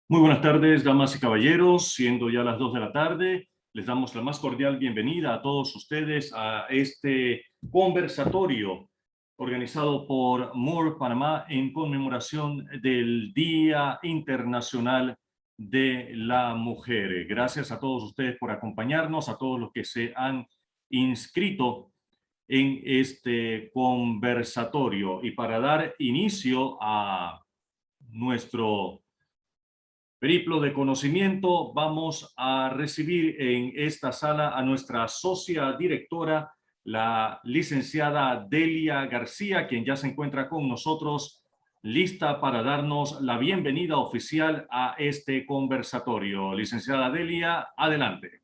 Muy buenas tardes, damas y caballeros. Siendo ya las 2 de la tarde, les damos la más cordial bienvenida a todos ustedes a este conversatorio organizado por Moore Panamá en conmemoración del Día Internacional de la Mujer. Gracias a todos ustedes por acompañarnos, a todos los que se han inscrito en este conversatorio. Y para dar inicio a nuestro periplo de conocimiento, vamos a recibir en esta sala a nuestra socia directora, la licenciada Delia García, quien ya se encuentra con nosotros, lista para darnos la bienvenida oficial a este conversatorio. Licenciada Delia, adelante.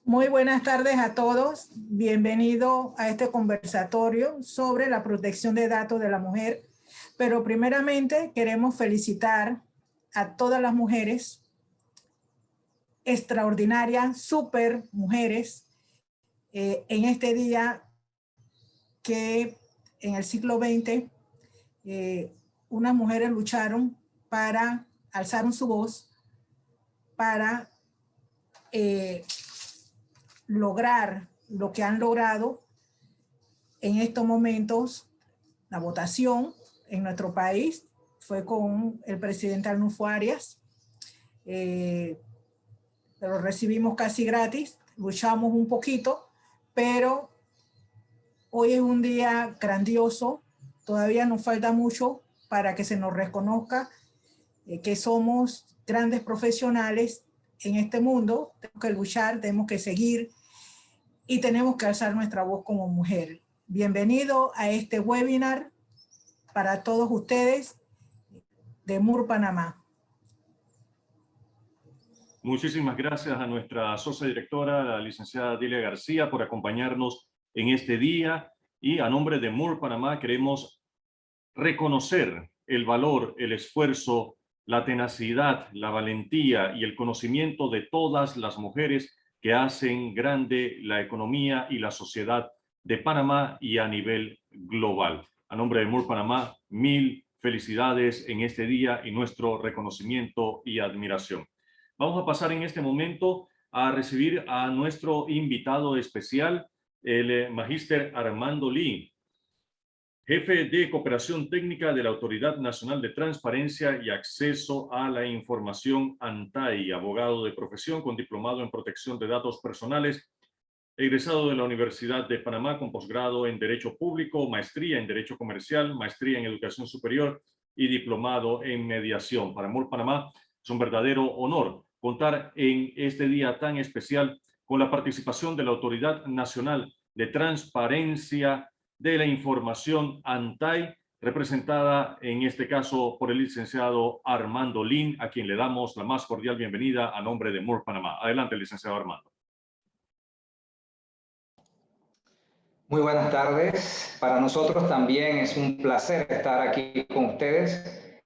Muy buenas tardes a todos. Bienvenido a este conversatorio sobre la protección de datos de la mujer. Pero primeramente queremos felicitar a todas las mujeres extraordinarias, súper mujeres, en este día que en el siglo XX unas mujeres lucharon para alzar su voz, para lograr lo que han logrado en estos momentos. La votación en nuestro país fue con el presidente Arnulfo Arias. Lo recibimos casi gratis, luchamos un poquito, pero hoy es un día grandioso. Todavía nos falta mucho para que se nos reconozca que somos grandes profesionales en este mundo. Tenemos que luchar, tenemos que seguir y tenemos que alzar nuestra voz como mujer. Bienvenido a este webinar para todos ustedes de Moore Panamá. Muchísimas gracias a nuestra socia directora, la licenciada Delia García, por acompañarnos en este día. Y a nombre de Moore Panamá queremos reconocer el valor, el esfuerzo, la tenacidad, la valentía y el conocimiento de todas las mujeres que hacen grande la economía y la sociedad de Panamá y a nivel global. A nombre de Moore Panamá, mil felicidades en este día y nuestro reconocimiento y admiración. Vamos a pasar en este momento a recibir a nuestro invitado especial, el magíster Armando Lee, jefe de cooperación técnica de la Autoridad Nacional de Transparencia y Acceso a la Información ANTAI, abogado de profesión con diplomado en protección de datos personales, egresado de la Universidad de Panamá con posgrado en Derecho Público, maestría en Derecho Comercial, maestría en Educación Superior y diplomado en Mediación. Para Moore Panamá es un verdadero honor contar en este día tan especial con la participación de la Autoridad Nacional de Transparencia de la Información ANTAI, representada en este caso por el licenciado Armando Lin, a quien le damos la más cordial bienvenida a nombre de Moore Panamá. Adelante, licenciado Armando. Muy buenas tardes. Para nosotros también es un placer estar aquí con ustedes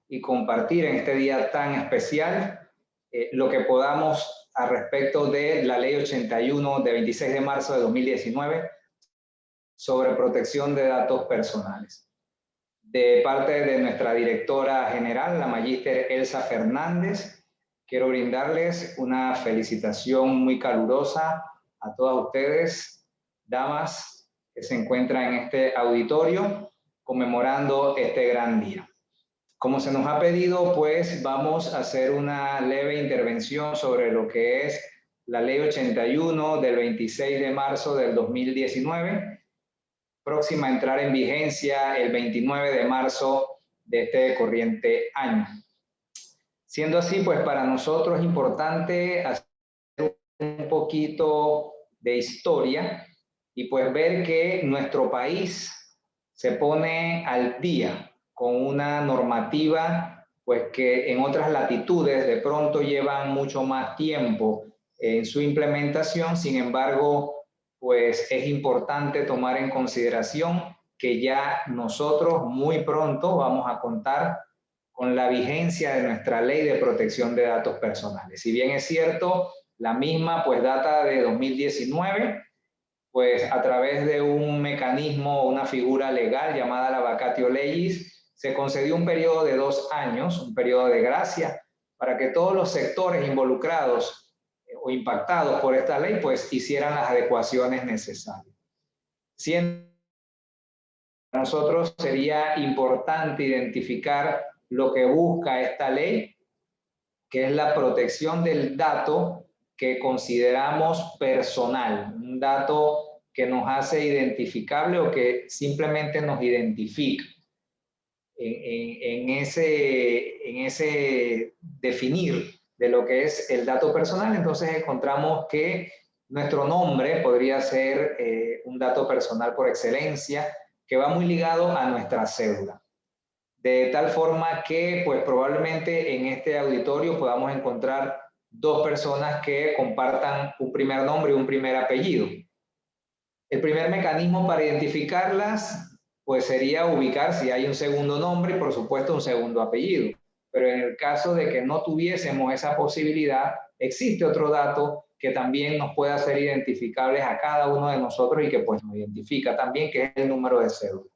y compartir en este día tan especial lo que podamos al respecto de la Ley 81 de 26 de marzo de 2019 sobre protección de datos personales. De parte de nuestra directora general, la magíster Elsa Fernández, quiero brindarles una felicitación muy calurosa a todas ustedes, damas que se encuentran en este auditorio conmemorando este gran día. Como se nos ha pedido, pues vamos a hacer una leve intervención sobre lo que es la Ley 81 del 26 de marzo del 2019, próxima a entrar en vigencia el 29 de marzo de este corriente año. Siendo así, pues para nosotros es importante hacer un poquito de historia y pues ver que nuestro país se pone al día con una normativa pues que en otras latitudes de pronto llevan mucho más tiempo en su implementación. Sin embargo, pues es importante tomar en consideración que ya nosotros muy pronto vamos a contar con la vigencia de nuestra Ley de Protección de Datos Personales. Si bien es cierto, la misma pues data de 2019, pues a través de un mecanismo, una figura legal llamada la vacatio legis, se concedió un periodo de 2 años, un periodo de gracia, para que todos los sectores involucrados o impactados por esta ley, pues hicieran las adecuaciones necesarias. Siendo para nosotros sería importante identificar lo que busca esta ley, que es la protección del dato que consideramos personal, un dato que nos hace identificable o que simplemente nos identifica. En ese definir de lo que es el dato personal, entonces encontramos que nuestro nombre podría ser un dato personal por excelencia, que va muy ligado a nuestra cédula. De tal forma que, pues probablemente en este auditorio podamos encontrar 2 personas que compartan un primer nombre y un primer apellido. El primer mecanismo para identificarlas pues sería ubicar si hay un segundo nombre y por supuesto un segundo apellido. Pero en el caso de que no tuviésemos esa posibilidad, existe otro dato que también nos puede hacer identificables a cada uno de nosotros y que pues nos identifica también, que es el número de cédula.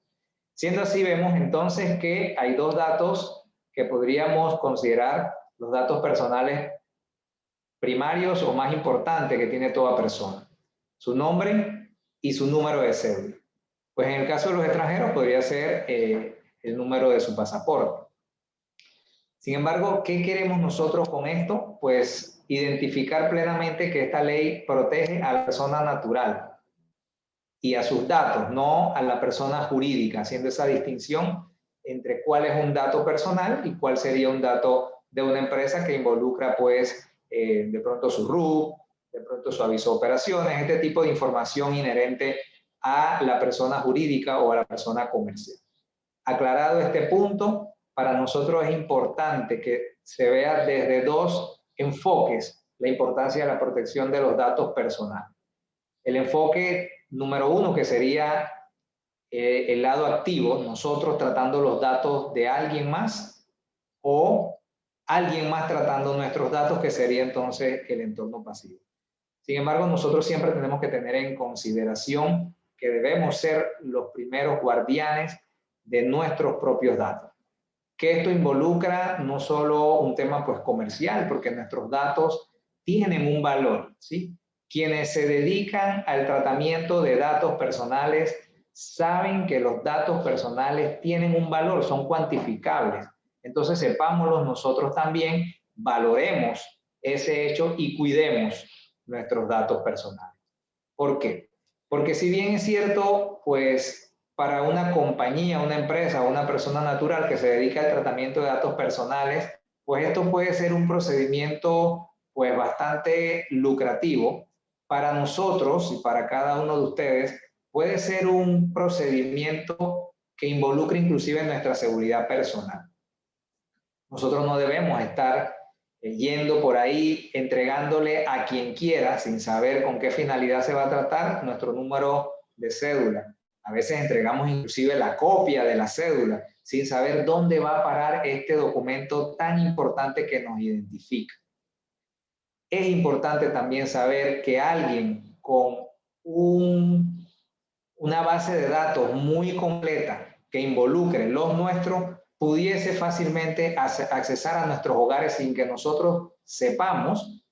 Siendo así, vemos entonces que hay 2 datos que podríamos considerar los datos personales primarios o más importantes que tiene toda persona: su nombre y su número de cédula. Pues en el caso de los extranjeros podría ser el número de su pasaporte. Sin embargo, ¿qué queremos nosotros con esto? Pues identificar plenamente que esta ley protege a la persona natural y a sus datos, no a la persona jurídica, haciendo esa distinción entre cuál es un dato personal y cuál sería un dato de una empresa que involucra pues de pronto su RUT, de pronto su aviso de operaciones, este tipo de información inherente a la persona jurídica o a la persona comercial. Aclarado este punto, para nosotros es importante que se vea desde 2 enfoques la importancia de la protección de los datos personales. El enfoque número 1, que sería el lado activo, nosotros tratando los datos de alguien más o alguien más tratando nuestros datos, que sería entonces el entorno pasivo. Sin embargo, nosotros siempre tenemos que tener en consideración que debemos ser los primeros guardianes de nuestros propios datos. Que esto involucra no solo un tema pues comercial, porque nuestros datos tienen un valor, ¿sí? Quienes se dedican al tratamiento de datos personales saben que los datos personales tienen un valor, son cuantificables. Entonces sepámoslo nosotros también, valoremos ese hecho y cuidemos nuestros datos personales. ¿Por qué? Porque si bien es cierto, pues para una compañía, una empresa o una persona natural que se dedica al tratamiento de datos personales, pues esto puede ser un procedimiento pues bastante lucrativo. Para nosotros y para cada uno de ustedes puede ser un procedimiento que involucre inclusive nuestra seguridad personal. Nosotros no debemos estar yendo por ahí entregándole a quien quiera sin saber con qué finalidad se va a tratar nuestro número de cédula. A veces entregamos inclusive la copia de la cédula sin saber dónde va a parar este documento tan importante que nos identifica. Es importante también saber que alguien con una base de datos muy completa que involucre los nuestros pudiese fácilmente accesar a nuestros hogares sin que nosotros sepamos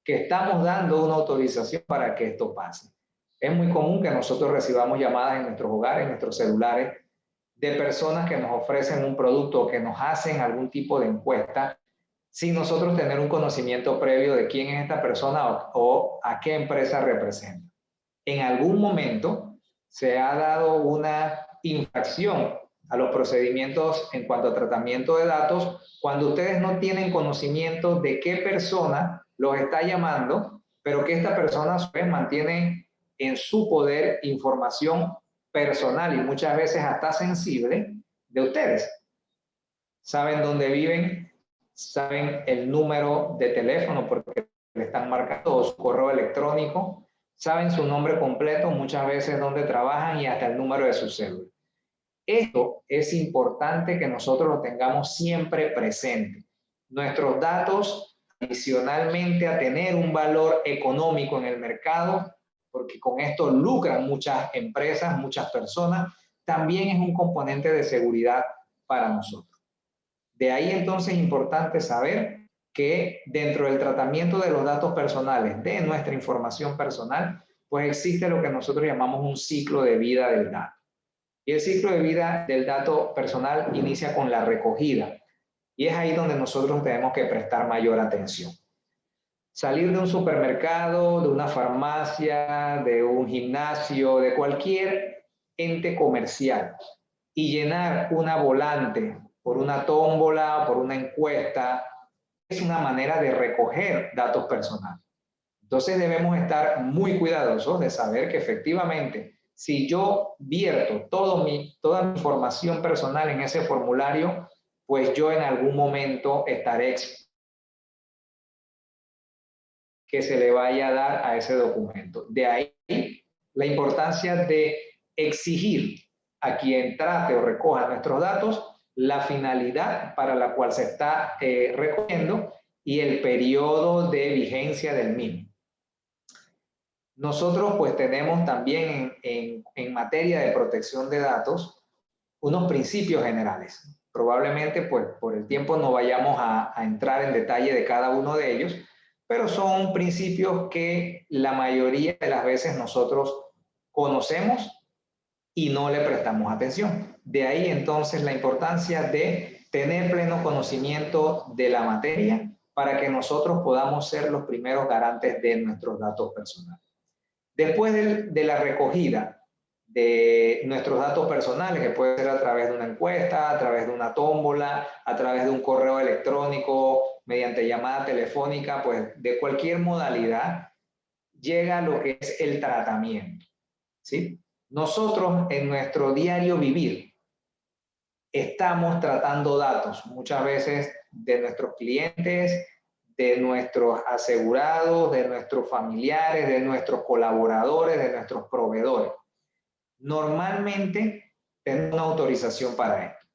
que estamos dando una autorización para que esto pase. Es muy común que nosotros recibamos llamadas en nuestros hogares, en nuestros celulares, de personas que nos ofrecen un producto o que nos hacen algún tipo de encuesta sin nosotros tener un conocimiento previo de quién es esta persona o a qué empresa representa. En algún momento se ha dado una infracción a los procedimientos en cuanto a tratamiento de datos cuando ustedes no tienen conocimiento de qué persona los está llamando, pero que esta persona a su vez mantiene en su poder información personal y muchas veces hasta sensible de ustedes. Saben dónde viven, saben el número de teléfono porque le están marcando su correo electrónico, saben su nombre completo, muchas veces dónde trabajan y hasta el número de su cédula. Esto es importante que nosotros lo tengamos siempre presente. Nuestros datos, adicionalmente a tener un valor económico en el mercado, porque con esto lucran muchas empresas, muchas personas, también es un componente de seguridad para nosotros. De ahí entonces es importante saber que dentro del tratamiento de los datos personales, de nuestra información personal, pues existe lo que nosotros llamamos un ciclo de vida del dato. Y el ciclo de vida del dato personal inicia con la recogida. Y es ahí donde nosotros tenemos que prestar mayor atención. Salir de un supermercado, de una farmacia, de un gimnasio, de cualquier ente comercial y llenar una volante por una tómbola, por una encuesta, es una manera de recoger datos personales. Entonces debemos estar muy cuidadosos de saber que efectivamente, si yo vierto toda mi información personal en ese formulario, pues yo en algún momento estaré que se le vaya a dar a ese documento. De ahí la importancia de exigir a quien trate o recoja nuestros datos la finalidad para la cual se está recogiendo y el periodo de vigencia del mismo. Nosotros pues tenemos también en materia de protección de datos unos principios generales. Probablemente pues por el tiempo no vayamos a entrar en detalle de cada uno de ellos, pero son principios que la mayoría de las veces nosotros conocemos y no le prestamos atención. De ahí entonces la importancia de tener pleno conocimiento de la materia para que nosotros podamos ser los primeros garantes de nuestros datos personales. Después de la recogida de nuestros datos personales, que puede ser a través de una encuesta, a través de una tómbola, a través de un correo electrónico, mediante llamada telefónica, pues de cualquier modalidad, llega lo que es el tratamiento, ¿sí? Nosotros en nuestro diario vivir estamos tratando datos, muchas veces de nuestros clientes, de nuestros asegurados, de nuestros familiares, de nuestros colaboradores, de nuestros proveedores. Normalmente tenemos una autorización para esto.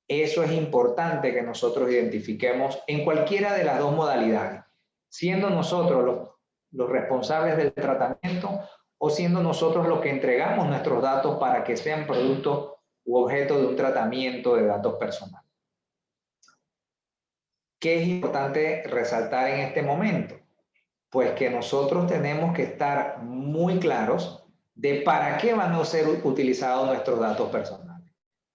Eso es importante que nosotros identifiquemos en cualquiera de las dos modalidades, siendo nosotros los responsables del tratamiento o siendo nosotros los que entregamos nuestros datos para que sean producto u objeto de un tratamiento de datos personales. ¿Qué es importante resaltar en este momento? Pues que nosotros tenemos que estar muy claros de para qué van a ser utilizados nuestros datos personales.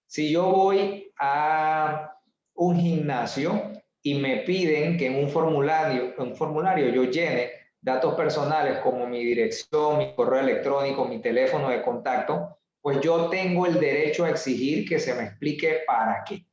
Si yo voy a un gimnasio y me piden que en un formulario yo llene datos personales como mi dirección, mi correo electrónico, mi teléfono de contacto, pues yo tengo el derecho a exigir que se me explique para qué.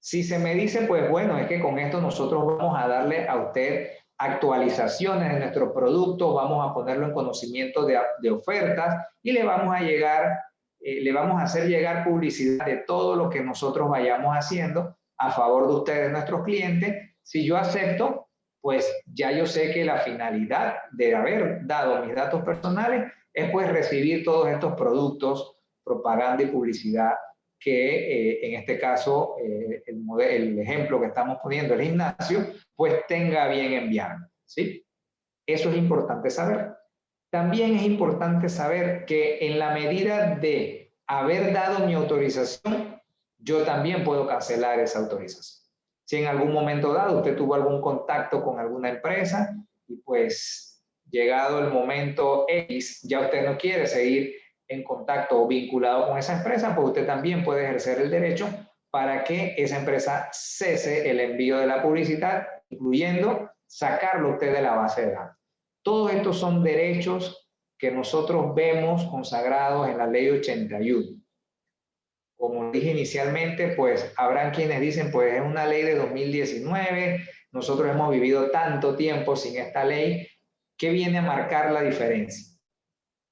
Si se me dice, pues bueno, es que con esto nosotros vamos a darle a usted actualizaciones de nuestro producto, vamos a ponerlo en conocimiento de ofertas y le vamos a hacer llegar publicidad de todo lo que nosotros vayamos haciendo a favor de ustedes, nuestros clientes. Si yo acepto, pues ya yo sé que la finalidad de haber dado mis datos personales es pues recibir todos estos productos, propaganda y publicidad que en este caso el ejemplo que estamos poniendo, el gimnasio, pues tenga bien enviarlo, ¿sí? Eso es importante saber. También es importante saber que en la medida de haber dado mi autorización, yo también puedo cancelar esa autorización. Si en algún momento dado usted tuvo algún contacto con alguna empresa y pues llegado el momento X, ya usted no quiere seguir en contacto o vinculado con esa empresa, pues usted también puede ejercer el derecho para que esa empresa cese el envío de la publicidad, incluyendo sacarlo usted de la base de datos. Todos estos son derechos que nosotros vemos consagrados en la Ley 81. Como dije inicialmente, pues habrán quienes dicen, pues es una ley de 2019, nosotros hemos vivido tanto tiempo sin esta ley, ¿qué viene a marcar la diferencia?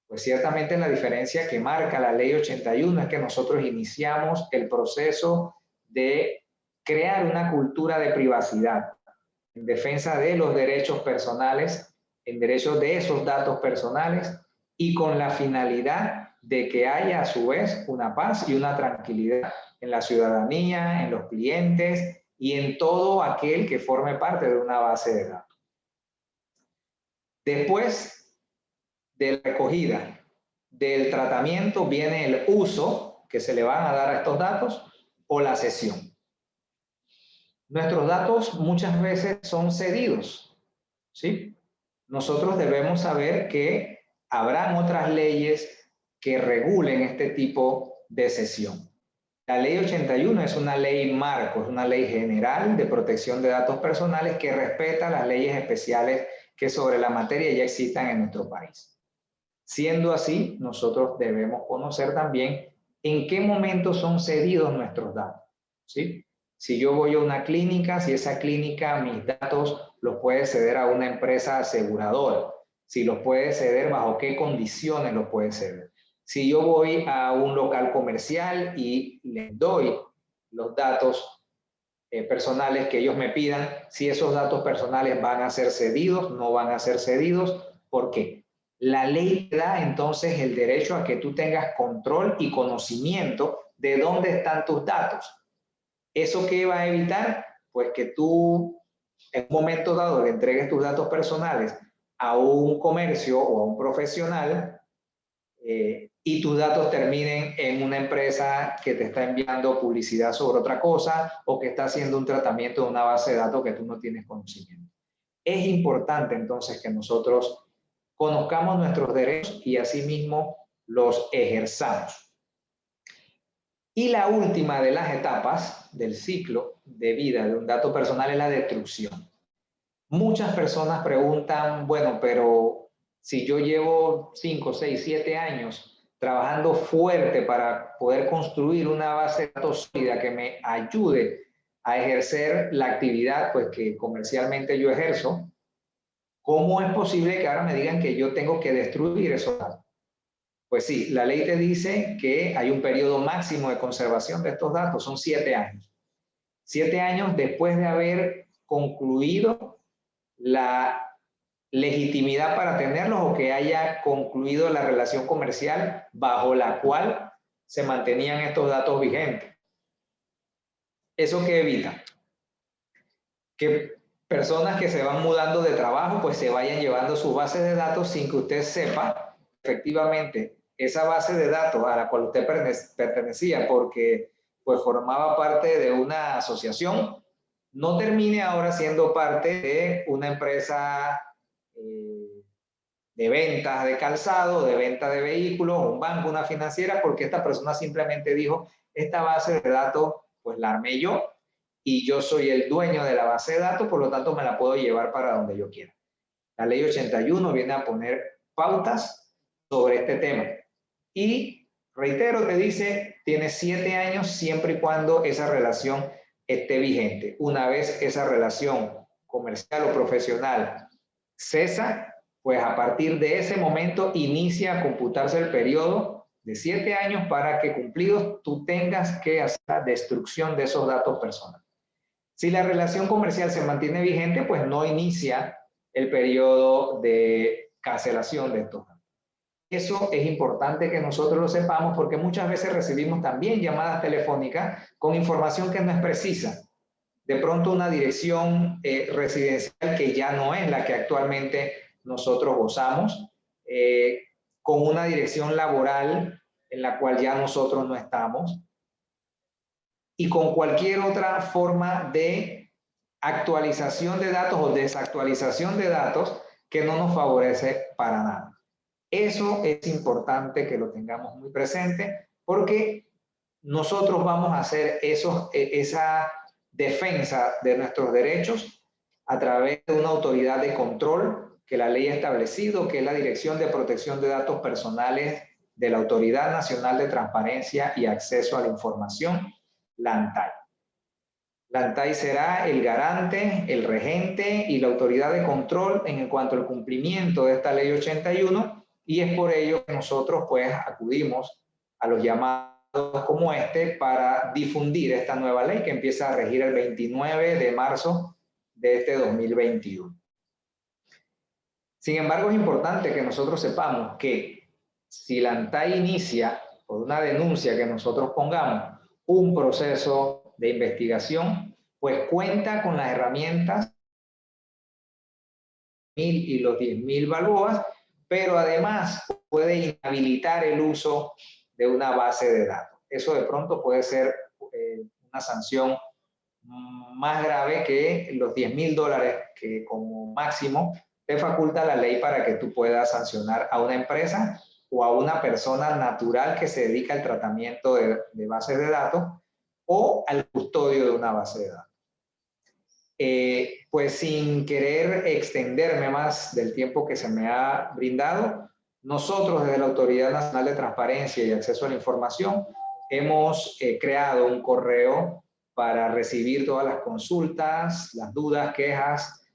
Pues ciertamente la diferencia que marca la Ley 81 es que nosotros iniciamos el proceso de crear una cultura de privacidad en defensa de los derechos personales, en derechos de esos datos personales y con la finalidad de que haya a su vez una paz y una tranquilidad en la ciudadanía, en los clientes y en todo aquel que forme parte de una base de datos. Después de la recogida del tratamiento viene el uso que se le van a dar a estos datos o la cesión. Nuestros datos muchas veces son cedidos, ¿sí? Nosotros debemos saber que habrán otras leyes que regulen este tipo de cesión. La ley 81 es una ley marco, es una ley general de protección de datos personales que respeta las leyes especiales que sobre la materia ya existan en nuestro país. Siendo así, nosotros debemos conocer también en qué momento son cedidos nuestros datos, ¿sí? Si yo voy a una clínica, si esa clínica mis datos los puede ceder a una empresa aseguradora, si los puede ceder, bajo qué condiciones los puede ceder. Si yo voy a un local comercial y les doy los datos personales que ellos me pidan, si esos datos personales van a ser cedidos, no van a ser cedidos, ¿por qué? La ley te da entonces el derecho a que tú tengas control y conocimiento de dónde están tus datos. ¿Eso qué va a evitar? Pues que tú en un momento dado le entregues tus datos personales a un comercio o a un profesional y tus datos terminen en una empresa que te está enviando publicidad sobre otra cosa o que está haciendo un tratamiento de una base de datos que tú no tienes conocimiento. Es importante entonces que nosotros conozcamos nuestros derechos y asimismo los ejerzamos. Y la última de las etapas del ciclo de vida de un dato personal es la destrucción. Muchas personas preguntan, bueno, pero si yo llevo 5, 6, 7 años trabajando fuerte para poder construir una base de datos sólida que me ayude a ejercer la actividad pues, que comercialmente yo ejerzo, ¿cómo es posible que ahora me digan que yo tengo que destruir esos datos? Pues sí, la ley te dice que hay un periodo máximo de conservación de estos datos, son 7 años. 7 años después de haber concluido la legitimidad para tenerlos o que haya concluido la relación comercial bajo la cual se mantenían estos datos vigentes. ¿Eso qué evita? Que personas que se van mudando de trabajo pues se vayan llevando sus bases de datos sin que usted sepa efectivamente esa base de datos a la cual usted pertenecía porque pues formaba parte de una asociación, no termine ahora siendo parte de una empresa de ventas de calzado, de venta de vehículos, un banco, una financiera, porque esta persona simplemente dijo, esta base de datos pues la armé yo y yo soy el dueño de la base de datos, por lo tanto me la puedo llevar para donde yo quiera. La ley 81 viene a poner pautas sobre este tema. Y reitero, te dice, tienes 7 años siempre y cuando esa relación esté vigente. Una vez esa relación comercial o profesional cesa, pues a partir de ese momento inicia a computarse el periodo de 7 años para que cumplidos tú tengas que hacer la destrucción de esos datos personales. Si la relación comercial se mantiene vigente, pues no inicia el periodo de cancelación de estos datos. Eso es importante que nosotros lo sepamos porque muchas veces recibimos también llamadas telefónicas con información que no es precisa. De pronto una dirección residencial que ya no es la que actualmente nosotros gozamos, con una dirección laboral en la cual ya nosotros no estamos y con cualquier otra forma de actualización de datos o desactualización de datos que no nos favorece para nada. Eso es importante que lo tengamos muy presente porque nosotros vamos a hacer esa defensa de nuestros derechos a través de una autoridad de control que la ley ha establecido, que es la Dirección de Protección de Datos Personales de la Autoridad Nacional de Transparencia y Acceso a la Información, la ANTAI. La ANTAI será el garante, el regente y la autoridad de control en cuanto al cumplimiento de esta ley 81 y es por ello que nosotros pues acudimos a los llamados como este para difundir esta nueva ley que empieza a regir el 29 de marzo de este 2021. Sin embargo, es importante que nosotros sepamos que si la ANTAI inicia por una denuncia que nosotros pongamos un proceso de investigación, pues cuenta con las herramientas y los 10.000 balboas, pero además puede inhabilitar el uso de una base de datos. Eso de pronto puede ser una sanción más grave que los $10.000 que como máximo te faculta la ley para que tú puedas sancionar a una empresa o a una persona natural que se dedica al tratamiento de bases de datos o al custodio de una base de datos. Pues sin querer extenderme más del tiempo que se me ha brindado, nosotros desde la Autoridad Nacional de Transparencia y Acceso a la Información hemos creado un correo para recibir todas las consultas, las dudas, quejas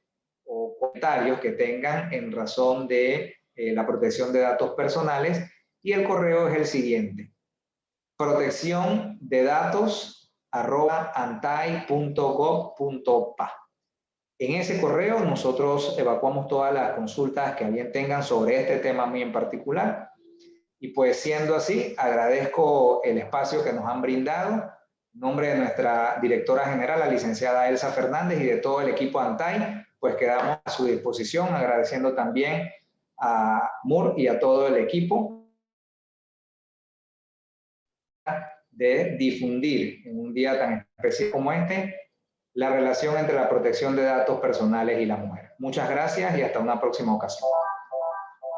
o comentarios que tengan en razón de la protección de datos personales, y el correo es el siguiente: protecciondadatos@antay.gov.pa. En ese correo nosotros evacuamos todas las consultas que alguien tengan sobre este tema muy en particular. Y pues siendo así, agradezco el espacio que nos han brindado. En nombre de nuestra directora general, la licenciada Elsa Fernández, y de todo el equipo ANTAI, pues quedamos a su disposición, agradeciendo también a Moore y a todo el equipo de difundir en un día tan especial como este la relación entre la protección de datos personales y la mujer. Muchas gracias y hasta una próxima ocasión.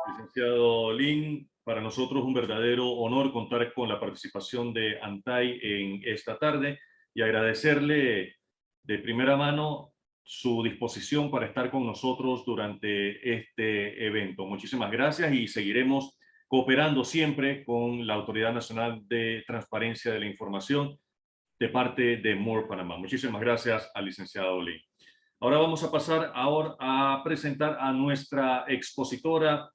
Licenciado Lin, para nosotros un verdadero honor contar con la participación de ANTAI en esta tarde y agradecerle de primera mano su disposición para estar con nosotros durante este evento. Muchísimas gracias y seguiremos cooperando siempre con la Autoridad Nacional de Transparencia de la Información de parte de Moore Panamá. Muchísimas gracias al licenciado Lin. Ahora vamos a pasar a presentar a nuestra expositora,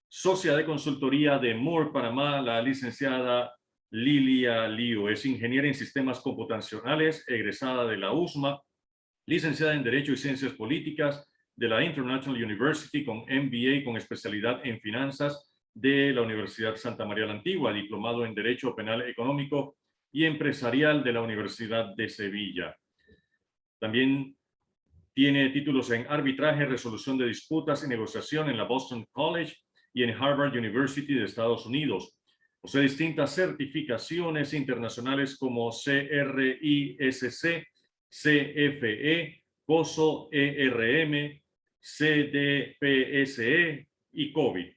socia de consultoría de Moore Panamá, la licenciada Lilia Liu. Es ingeniera en sistemas computacionales, egresada de la USMA, licenciada en Derecho y Ciencias Políticas de la International University, con MBA con especialidad en finanzas de la Universidad Santa María la Antigua, diplomado en Derecho Penal Económico y Empresarial de la Universidad de Sevilla. También tiene títulos en arbitraje, resolución de disputas y negociación en la Boston College y en Harvard University de Estados Unidos. Posee distintas certificaciones internacionales como CRISC, CFE, COSO, ERM, CDPSE y COVID.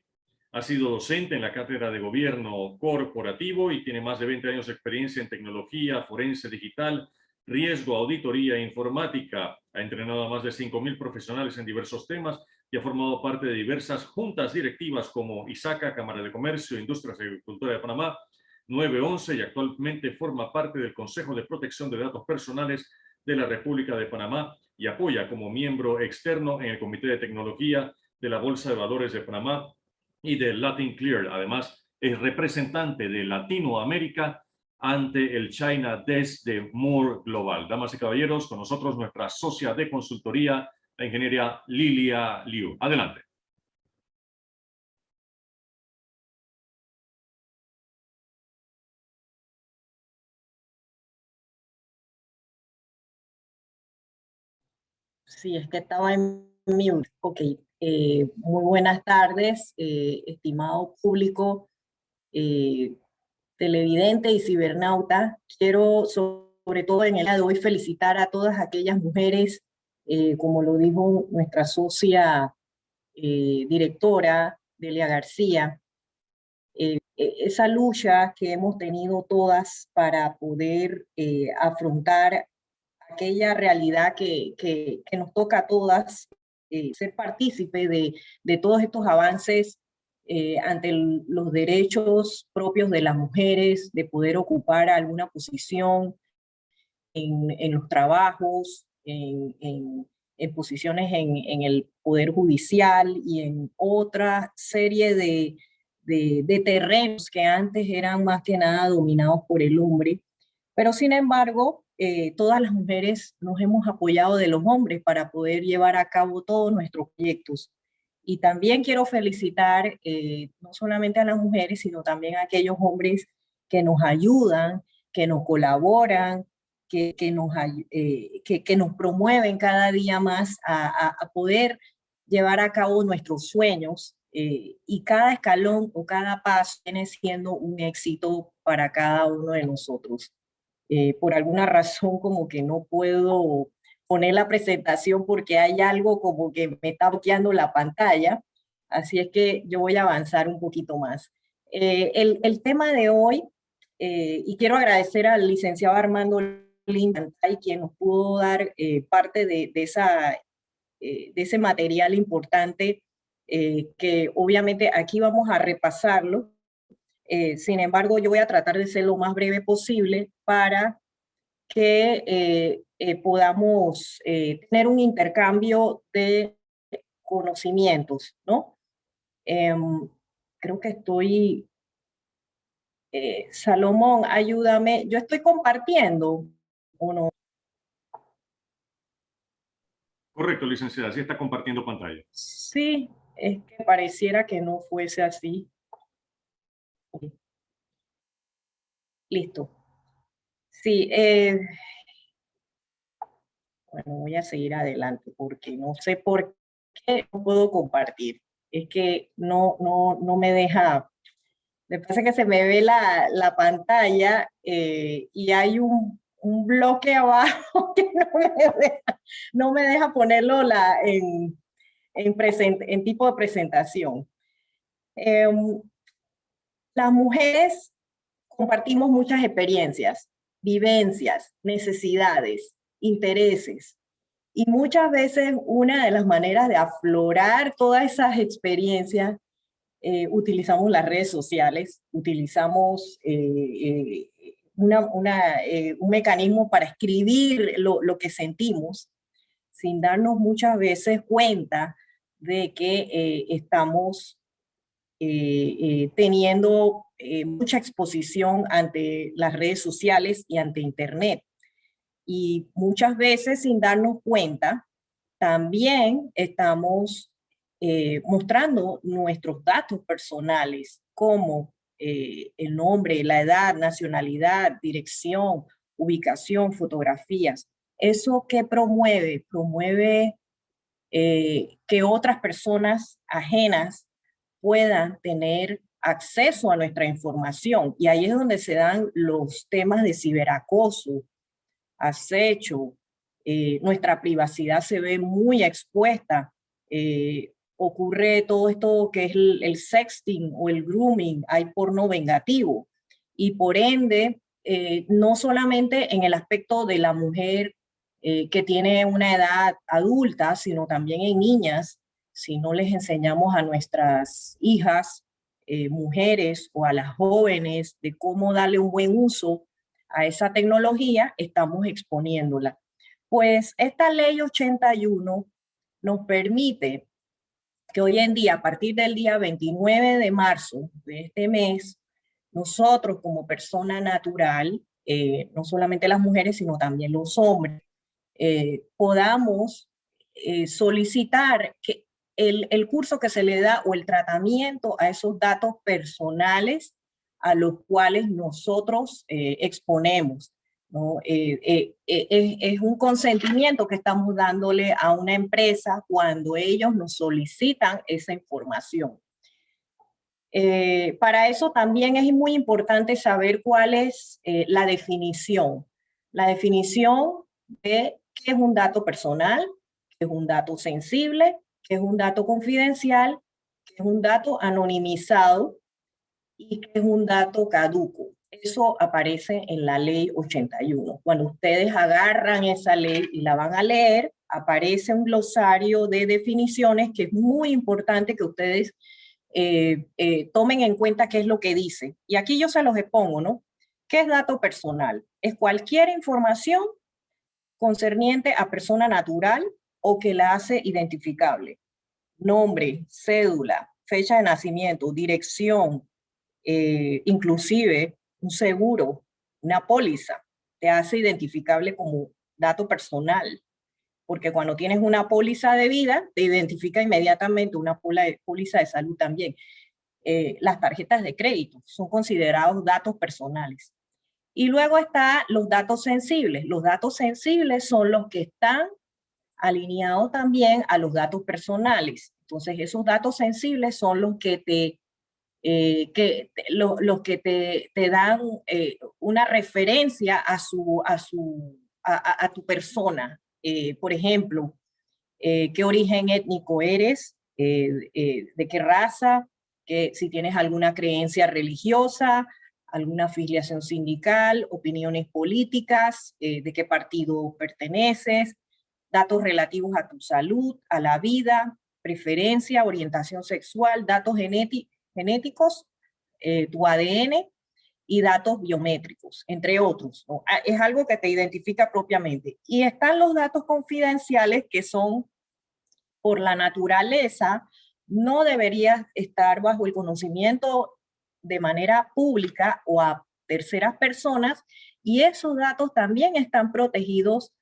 Ha sido docente en la Cátedra de Gobierno Corporativo y tiene más de 20 años de experiencia en tecnología, forense digital, riesgo, auditoría e informática. Ha entrenado a más de 5.000 profesionales en diversos temas y ha formado parte de diversas juntas directivas como ISACA, Cámara de Comercio, Industrias y Agricultura de Panamá, 911, y actualmente forma parte del Consejo de Protección de Datos Personales de la República de Panamá y apoya como miembro externo en el Comité de Tecnología de la Bolsa de Valores de Panamá y de Latin Clear. Además, es representante de Latinoamérica ante el China Desk de Moore Global. Damas y caballeros, con nosotros nuestra socia de consultoría, la ingeniera Lilia Liu. Adelante. Sí, es que estaba en mute. Ok. Muy buenas tardes, estimado público, televidente y cibernauta. Quiero, sobre todo en el día de hoy, felicitar a todas aquellas mujeres, como lo dijo nuestra socia directora, Delia García, esa lucha que hemos tenido todas para poder afrontar aquella realidad que nos toca a todas, ser partícipe de todos estos avances ante los derechos propios de las mujeres, de poder ocupar alguna posición en los trabajos, en posiciones en el Poder Judicial y en otra serie de terrenos que antes eran más que nada dominados por el hombre. Pero sin embargo, todas las mujeres nos hemos apoyado de los hombres para poder llevar a cabo todos nuestros proyectos. Y también quiero felicitar no solamente a las mujeres, sino también a aquellos hombres que nos ayudan, que nos colaboran, que nos promueven cada día más a poder llevar a cabo nuestros sueños, y cada escalón o cada paso viene siendo un éxito para cada uno de nosotros. Por alguna razón como que no puedo poner la presentación porque hay algo como que me está bloqueando la pantalla, así es que yo voy a avanzar un poquito más. El tema de hoy, y quiero agradecer al licenciado Armando Lintantay, quien nos pudo dar parte de ese material importante, que obviamente aquí vamos a repasarlo. Sin embargo, yo voy a tratar de ser lo más breve posible para que podamos tener un intercambio de conocimientos, ¿no? Creo que estoy, Salomón, ayúdame, yo estoy compartiendo, ¿o no? Correcto, licenciada, sí está compartiendo pantalla. Sí, es que pareciera que no fuese así. Listo. Sí, bueno, voy a seguir adelante porque no sé por qué no puedo compartir. Es que no me deja. Me pasa que se me ve la pantalla y hay un bloque abajo que no me deja ponerlo en tipo de presentación. Las mujeres compartimos muchas experiencias, vivencias, necesidades, intereses. Y muchas veces una de las maneras de aflorar todas esas experiencias, utilizamos las redes sociales, utilizamos un mecanismo para escribir lo que sentimos, sin darnos muchas veces cuenta de que estamos teniendo mucha exposición ante las redes sociales y ante Internet. Y muchas veces, sin darnos cuenta, también estamos mostrando nuestros datos personales, como el nombre, la edad, nacionalidad, dirección, ubicación, fotografías. ¿Eso qué promueve? Promueve que otras personas ajenas puedan tener acceso a nuestra información. Y ahí es donde se dan los temas de ciberacoso, acecho, nuestra privacidad se ve muy expuesta. Ocurre todo esto que es el sexting o el grooming, hay porno vengativo. Y por ende, no solamente en el aspecto de la mujer que tiene una edad adulta, sino también en niñas, si no les enseñamos a nuestras hijas, mujeres o a las jóvenes de cómo darle un buen uso a esa tecnología, estamos exponiéndola. Pues esta ley 81 nos permite que hoy en día, a partir del día 29 de marzo de este mes, nosotros como persona natural, no solamente las mujeres, sino también los hombres, podamos solicitar que el curso que se le da o el tratamiento a esos datos personales a los cuales nosotros exponemos, ¿no? Es un consentimiento que estamos dándole a una empresa cuando ellos nos solicitan esa información. Para eso también es muy importante saber cuál es la definición. La definición de qué es un dato personal, qué es un dato sensible, qué es un dato confidencial, qué es un dato anonimizado y qué es un dato caduco. Eso aparece en la ley 81. Cuando ustedes agarran esa ley y la van a leer, aparece un glosario de definiciones que es muy importante que ustedes tomen en cuenta qué es lo que dice. Y aquí yo se los expongo, ¿no? ¿Qué es dato personal? Es cualquier información concerniente a persona natural o que la hace identificable. Nombre, cédula, fecha de nacimiento, dirección, inclusive un seguro, una póliza, te hace identificable como dato personal. Porque cuando tienes una póliza de vida, te identifica inmediatamente una póliza de salud también. Las tarjetas de crédito son considerados datos personales. Y luego están los datos sensibles. Los datos sensibles son los que están alineados también a los datos personales. Entonces, esos datos sensibles son los que te los que te dan una referencia a tu persona. Por ejemplo, qué origen étnico eres, de qué raza, que si tienes alguna creencia religiosa, alguna afiliación sindical, opiniones políticas, de qué partido perteneces, datos relativos a tu salud, a la vida, preferencia, orientación sexual, datos genéticos, tu ADN y datos biométricos, entre otros, ¿no? Es algo que te identifica propiamente. Y están los datos confidenciales que son, por la naturaleza, no deberías estar bajo el conocimiento de manera pública o a terceras personas, y esos datos también están protegidos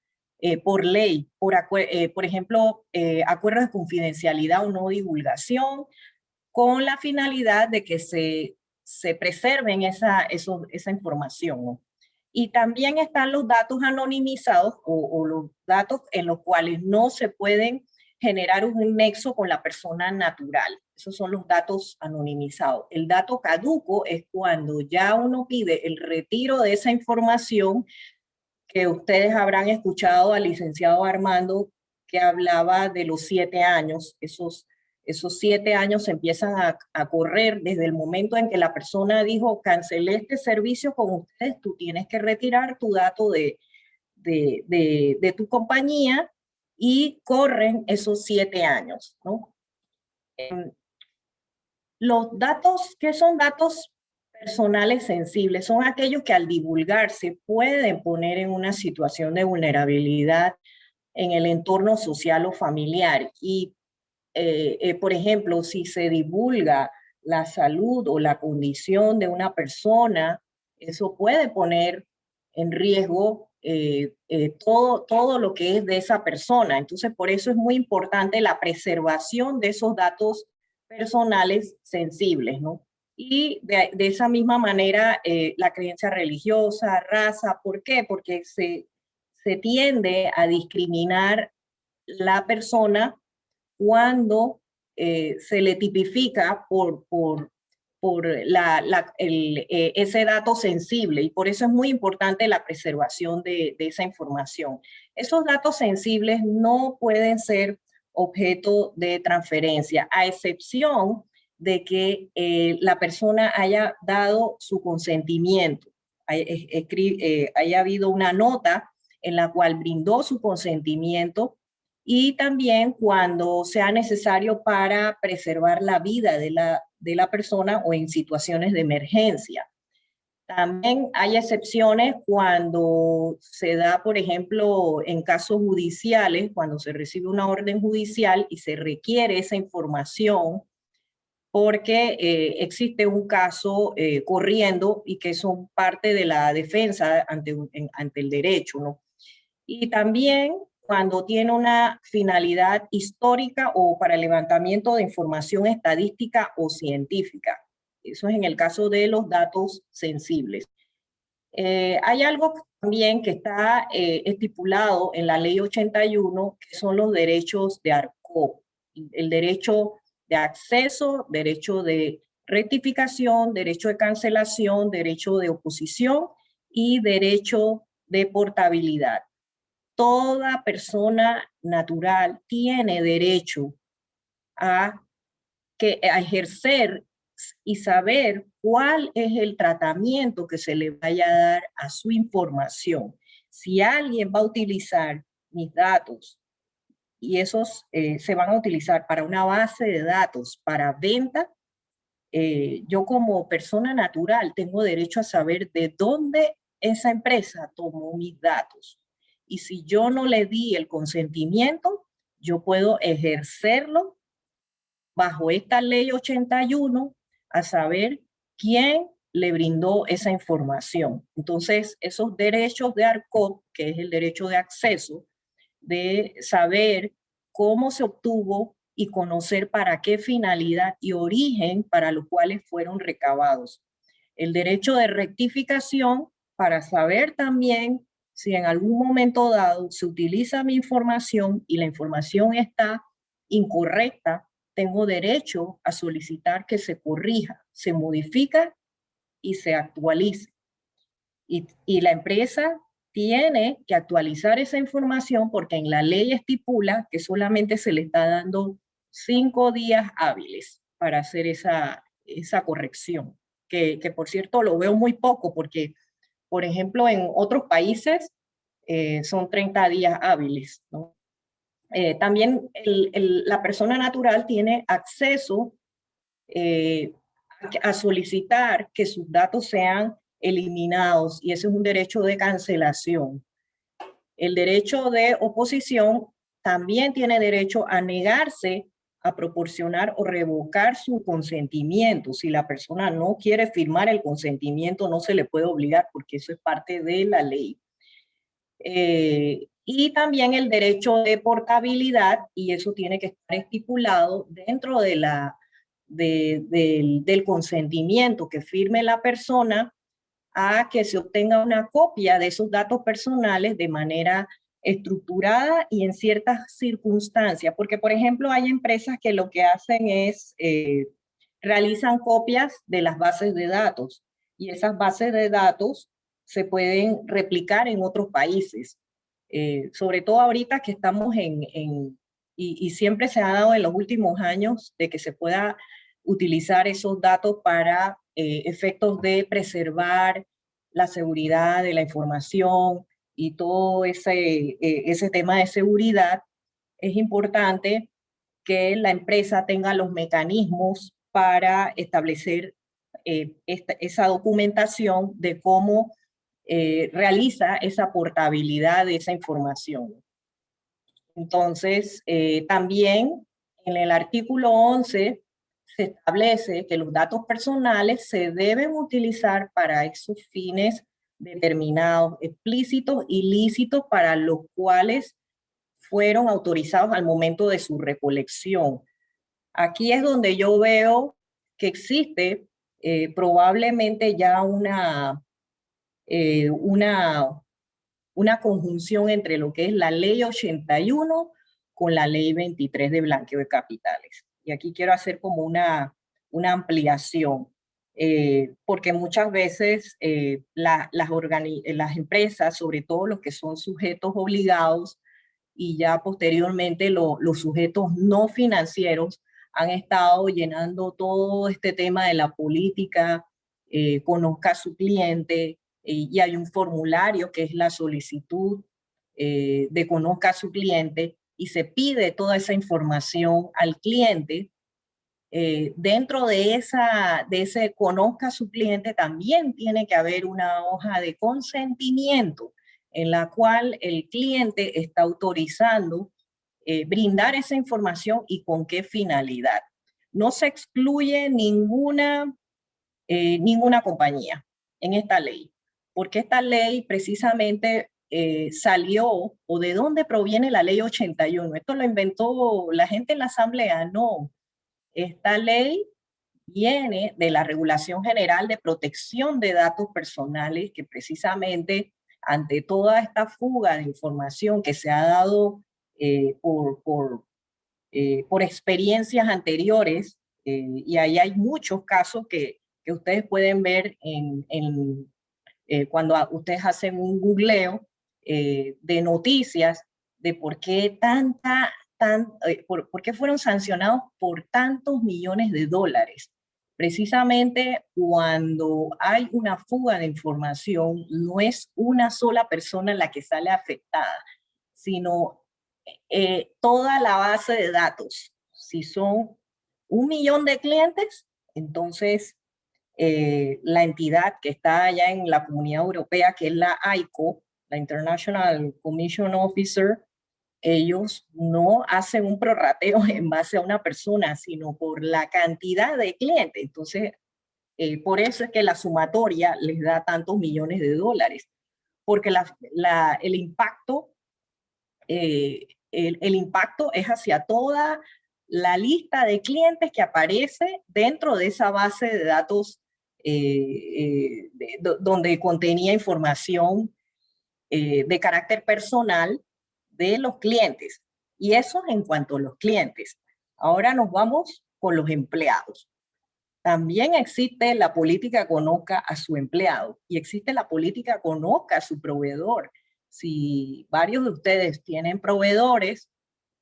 por ley, por ejemplo, acuerdos de confidencialidad o no divulgación, con la finalidad de que se preserven esa información, ¿no? Y también están los datos anonimizados o los datos en los cuales no se pueden generar un nexo con la persona natural. Esos son los datos anonimizados. El dato caduco es cuando ya uno pide el retiro de esa información, que ustedes habrán escuchado al licenciado Armando que hablaba de los 7 años. Esos 7 años empiezan a correr desde el momento en que la persona dijo, cancelé este servicio con ustedes, tú tienes que retirar tu dato de tu compañía, y corren esos 7 años, ¿no? Los datos, ¿qué son datos personales sensibles? Son aquellos que al divulgarse pueden poner en una situación de vulnerabilidad en el entorno social o familiar. Y, por ejemplo, si se divulga la salud o la condición de una persona, puede poner en riesgo todo lo que es de esa persona. Entonces, por eso es muy importante la preservación de esos datos personales sensibles, ¿no? Y de esa misma manera, la creencia religiosa, raza, ¿por qué? Porque se tiende a discriminar la persona cuando se le tipifica por ese dato sensible, y por eso es muy importante la preservación de esa información. Esos datos sensibles no pueden ser objeto de transferencia, a excepción de que la persona haya dado su consentimiento, haya habido una nota en la cual brindó su consentimiento, y también cuando sea necesario para preservar la vida de la persona o en situaciones de emergencia. También hay excepciones cuando se da, por ejemplo, en casos judiciales, cuando se recibe una orden judicial y se requiere esa información porque existe un caso corriendo y que son parte de la defensa ante el derecho, ¿no? Y también cuando tiene una finalidad histórica o para el levantamiento de información estadística o científica. Eso es en el caso de los datos sensibles. Hay algo también que está estipulado en la Ley 81, que son los derechos de ARCOP. El derecho de acceso, derecho de rectificación, derecho de cancelación, derecho de oposición y derecho de portabilidad. Toda persona natural tiene derecho a ejercer y saber cuál es el tratamiento que se le vaya a dar a su información. Si alguien va a utilizar mis datos y esos se van a utilizar para una base de datos para venta, yo como persona natural tengo derecho a saber de dónde esa empresa tomó mis datos. Y si yo no le di el consentimiento, yo puedo ejercerlo bajo esta ley 81 a saber quién le brindó esa información. Entonces, esos derechos de ARCOP, que es el derecho de acceso, de saber cómo se obtuvo y conocer para qué finalidad y origen para los cuales fueron recabados. El derecho de rectificación para saber también si en algún momento dado se utiliza mi información y la información está incorrecta, tengo derecho a solicitar que se corrija, se modifique y se actualice. Y la empresa tiene que actualizar esa información porque en la ley estipula que solamente se le está dando 5 días hábiles para hacer esa corrección. Que por cierto lo veo muy poco porque, por ejemplo, en otros países son 30 días hábiles, ¿no? También la persona natural tiene acceso a solicitar que sus datos sean eliminados y ese es un derecho de cancelación. El derecho de oposición también tiene derecho a negarse a proporcionar o revocar su consentimiento. Si la persona no quiere firmar el consentimiento, no se le puede obligar porque eso es parte de la ley. Y también el derecho de portabilidad, y eso tiene que estar estipulado dentro de del consentimiento que firme la persona a que se obtenga una copia de esos datos personales de manera estructurada y en ciertas circunstancias. Porque, por ejemplo, hay empresas que lo que hacen es realizan copias de las bases de datos y esas bases de datos se pueden replicar en otros países. Sobre todo ahorita que estamos y siempre se ha dado en los últimos años de que se pueda utilizar esos datos para efectos de preservar la seguridad de la información y todo ese tema de seguridad. Es importante que la empresa tenga los mecanismos para establecer esa documentación de cómo realiza esa portabilidad de esa información. Entonces, también en el artículo 11 se establece que los datos personales se deben utilizar para esos fines determinados, explícitos y lícitos para los cuales fueron autorizados al momento de su recolección. Aquí es donde yo veo que existe probablemente ya una conjunción entre lo que es la ley 81 con la ley 23 de blanqueo de capitales. Y aquí quiero hacer como una ampliación, porque muchas veces las empresas, sobre todo los que son sujetos obligados y ya posteriormente los sujetos no financieros, han estado llenando todo este tema de la política, conozca a su cliente, y hay un formulario que es la solicitud de conozca a su cliente y se pide toda esa información al cliente. Dentro de ese conozca a su cliente también tiene que haber una hoja de consentimiento en la cual el cliente está autorizando brindar esa información y con qué finalidad. No se excluye ninguna compañía en esta ley, porque esta ley precisamente salió, o de dónde proviene la ley 81. Esto lo inventó la gente en la asamblea, no. Esta ley viene de la Regulación General de Protección de Datos Personales, que precisamente ante toda esta fuga de información que se ha dado por experiencias anteriores, y ahí hay muchos casos que ustedes pueden ver cuando ustedes hacen un googleo de noticias de por qué por qué fueron sancionados por tantos millones de dólares. Precisamente cuando hay una fuga de información, no es una sola persona la que sale afectada, sino toda la base de datos. Si son 1 millón de clientes, entonces la entidad que está allá en la Comunidad Europea, que es la ICO, la International Commission Officer, ellos no hacen un prorrateo en base a una persona, sino por la cantidad de clientes. Entonces, por eso es que la sumatoria les da tantos millones de dólares, porque el impacto es hacia toda la lista de clientes que aparece dentro de esa base de datos donde contenía información de carácter personal de los clientes. Y eso en cuanto a los clientes. Ahora nos vamos con los empleados. También existe la política conozca a su empleado y existe la política conozca a su proveedor. Si varios de ustedes tienen proveedores,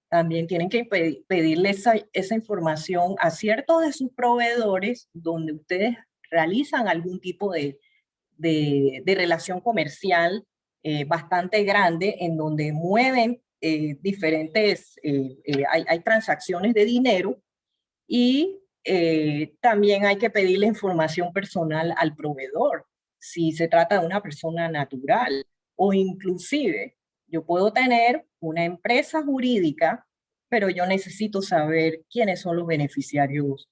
también tienen que pedirle esa información a ciertos de sus proveedores donde ustedes realizan algún tipo de relación comercial bastante grande, en donde mueven diferentes, hay transacciones de dinero, y también hay que pedirle información personal al proveedor, si se trata de una persona natural, o inclusive yo puedo tener una empresa jurídica, pero yo necesito saber quiénes son los beneficiarios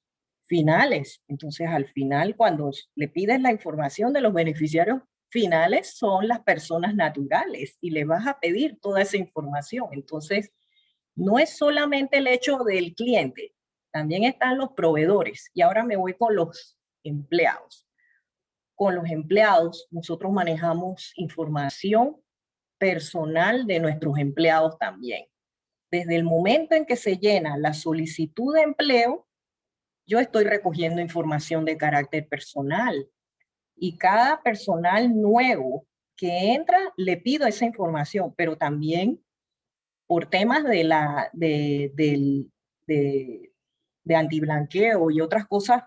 finales. Entonces, al final, cuando le pides la información de los beneficiarios finales, son las personas naturales y le vas a pedir toda esa información. Entonces, no es solamente el hecho del cliente, también están los proveedores. Y ahora me voy con los empleados. Con los empleados, nosotros manejamos información personal de nuestros empleados también. Desde el momento en que se llena la solicitud de empleo, yo estoy recogiendo información de carácter personal. Y cada personal nuevo que entra, le pido esa información, pero también por temas de antiblanqueo y otras cosas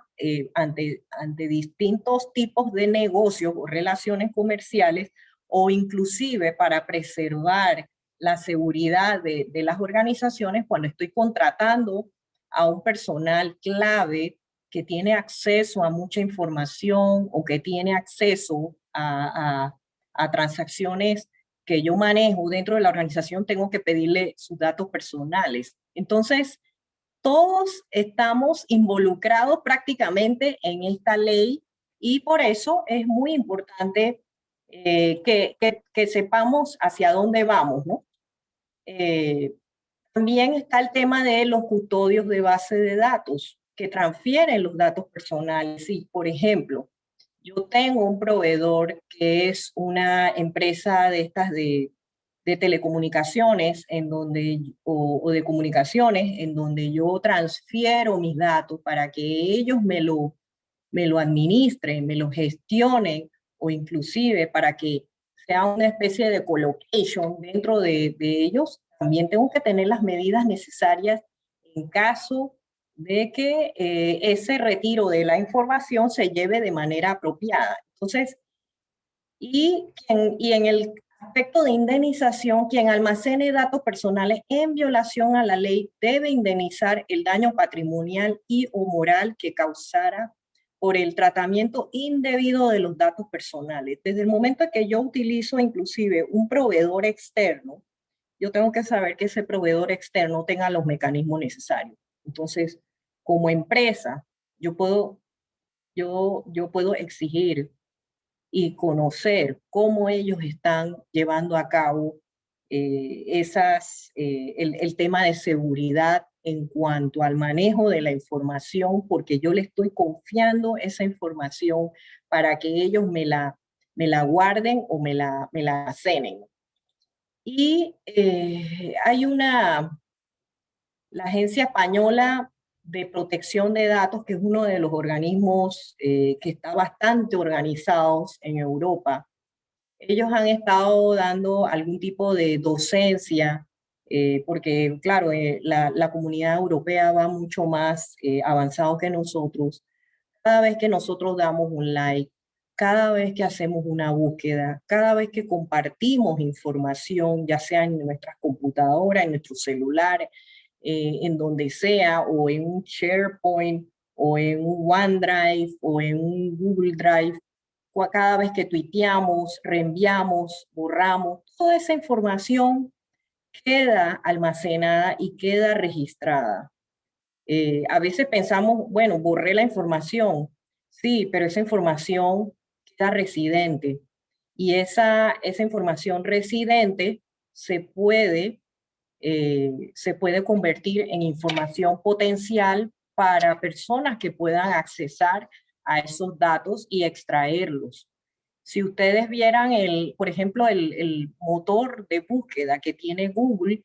ante distintos tipos de negocios o relaciones comerciales, o inclusive para preservar la seguridad de las organizaciones cuando estoy contratando a un personal clave que tiene acceso a mucha información o que tiene acceso a transacciones que yo manejo dentro de la organización, tengo que pedirle sus datos personales. Entonces, todos estamos involucrados prácticamente en esta ley y por eso es muy importante que sepamos hacia dónde vamos, ¿no? También está el tema de los custodios de base de datos que transfieren los datos personales. Si, por ejemplo, yo tengo un proveedor que es una empresa de estas de telecomunicaciones en donde, o de comunicaciones, en donde yo transfiero mis datos para que ellos me lo administren, me lo gestionen, o inclusive para que sea una especie de colocation dentro de ellos, también tengo que tener las medidas necesarias en caso de que ese retiro de la información se lleve de manera apropiada. Entonces, y en el aspecto de indemnización, quien almacene datos personales en violación a la ley debe indemnizar el daño patrimonial y o moral que causara por el tratamiento indebido de los datos personales. Desde el momento en que yo utilizo inclusive un proveedor externo, yo tengo que saber que ese proveedor externo tenga los mecanismos necesarios. Entonces, como empresa, yo puedo exigir y conocer cómo ellos están llevando a cabo el tema de seguridad en cuanto al manejo de la información, porque yo le estoy confiando esa información para que ellos me la guarden o me la cenen. Y hay la Agencia Española de Protección de Datos, que es uno de los organismos que está bastante organizados en Europa. Ellos han estado dando algún tipo de docencia, porque claro, la comunidad europea va mucho más avanzado que nosotros. Cada vez que nosotros damos un like, cada vez que hacemos una búsqueda, cada vez que compartimos información, ya sea en nuestras computadoras, en nuestros celulares, en donde sea, o en un SharePoint, o en un OneDrive, o en un Google Drive, o cada vez que tuiteamos, reenviamos, borramos, toda esa información queda almacenada y queda registrada. A veces pensamos, bueno, borré la información, sí, pero esa información queda residente, y esa información residente se puede convertir en información potencial para personas que puedan accesar a esos datos y extraerlos. Si ustedes vieran, por ejemplo, el motor de búsqueda que tiene Google,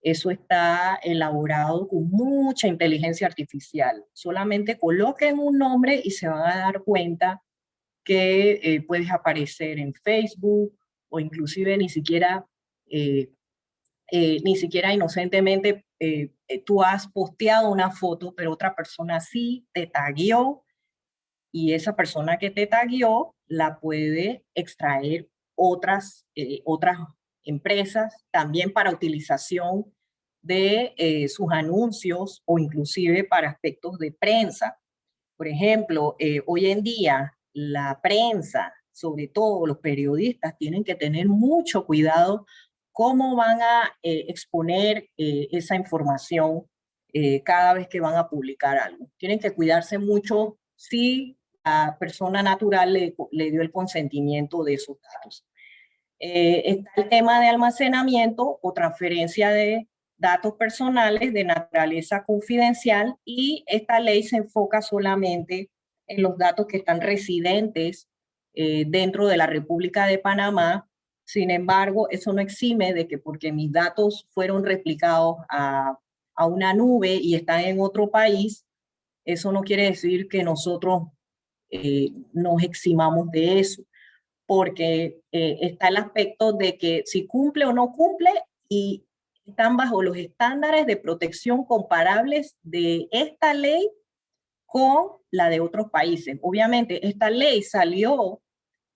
Eso está elaborado con mucha inteligencia artificial. Solamente coloquen un nombre y se van a dar cuenta que puedes aparecer en Facebook o inclusive ni siquiera inocentemente tú has posteado una foto, pero otra persona sí te tagueó y esa persona que te tagueó la puede extraer otras empresas también para utilización de sus anuncios o inclusive para aspectos de prensa. Por ejemplo, hoy en día la prensa, sobre todo los periodistas, tienen que tener mucho cuidado cómo van a exponer esa información cada vez que van a publicar algo. Tienen que cuidarse mucho si la persona natural le dio el consentimiento de esos datos. Está el tema de almacenamiento o transferencia de datos personales de naturaleza confidencial y esta ley se enfoca solamente en los datos que están residentes dentro de la República de Panamá. Sin embargo, eso no exime de que porque mis datos fueron replicados a una nube y están en otro país, eso no quiere decir que nosotros nos eximamos de eso, porque está el aspecto de que si cumple o no cumple y están bajo los estándares de protección comparables de esta ley con la de otros países. Obviamente, esta ley salió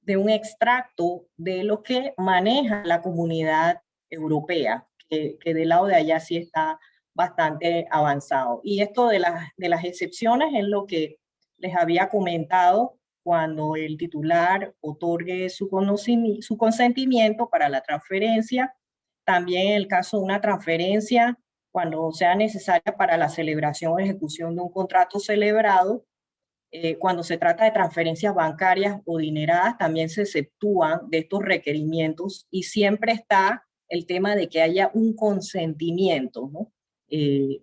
de un extracto de lo que maneja la Comunidad Europea, que del lado de allá sí está bastante avanzado. Y esto de las excepciones es lo que les había comentado cuando el titular otorgue su consentimiento para la transferencia. También en el caso de una transferencia, cuando sea necesaria para la celebración o ejecución de un contrato celebrado, cuando se trata de transferencias bancarias o dineradas, también se exceptúan de estos requerimientos y siempre está el tema de que haya un consentimiento, ¿no?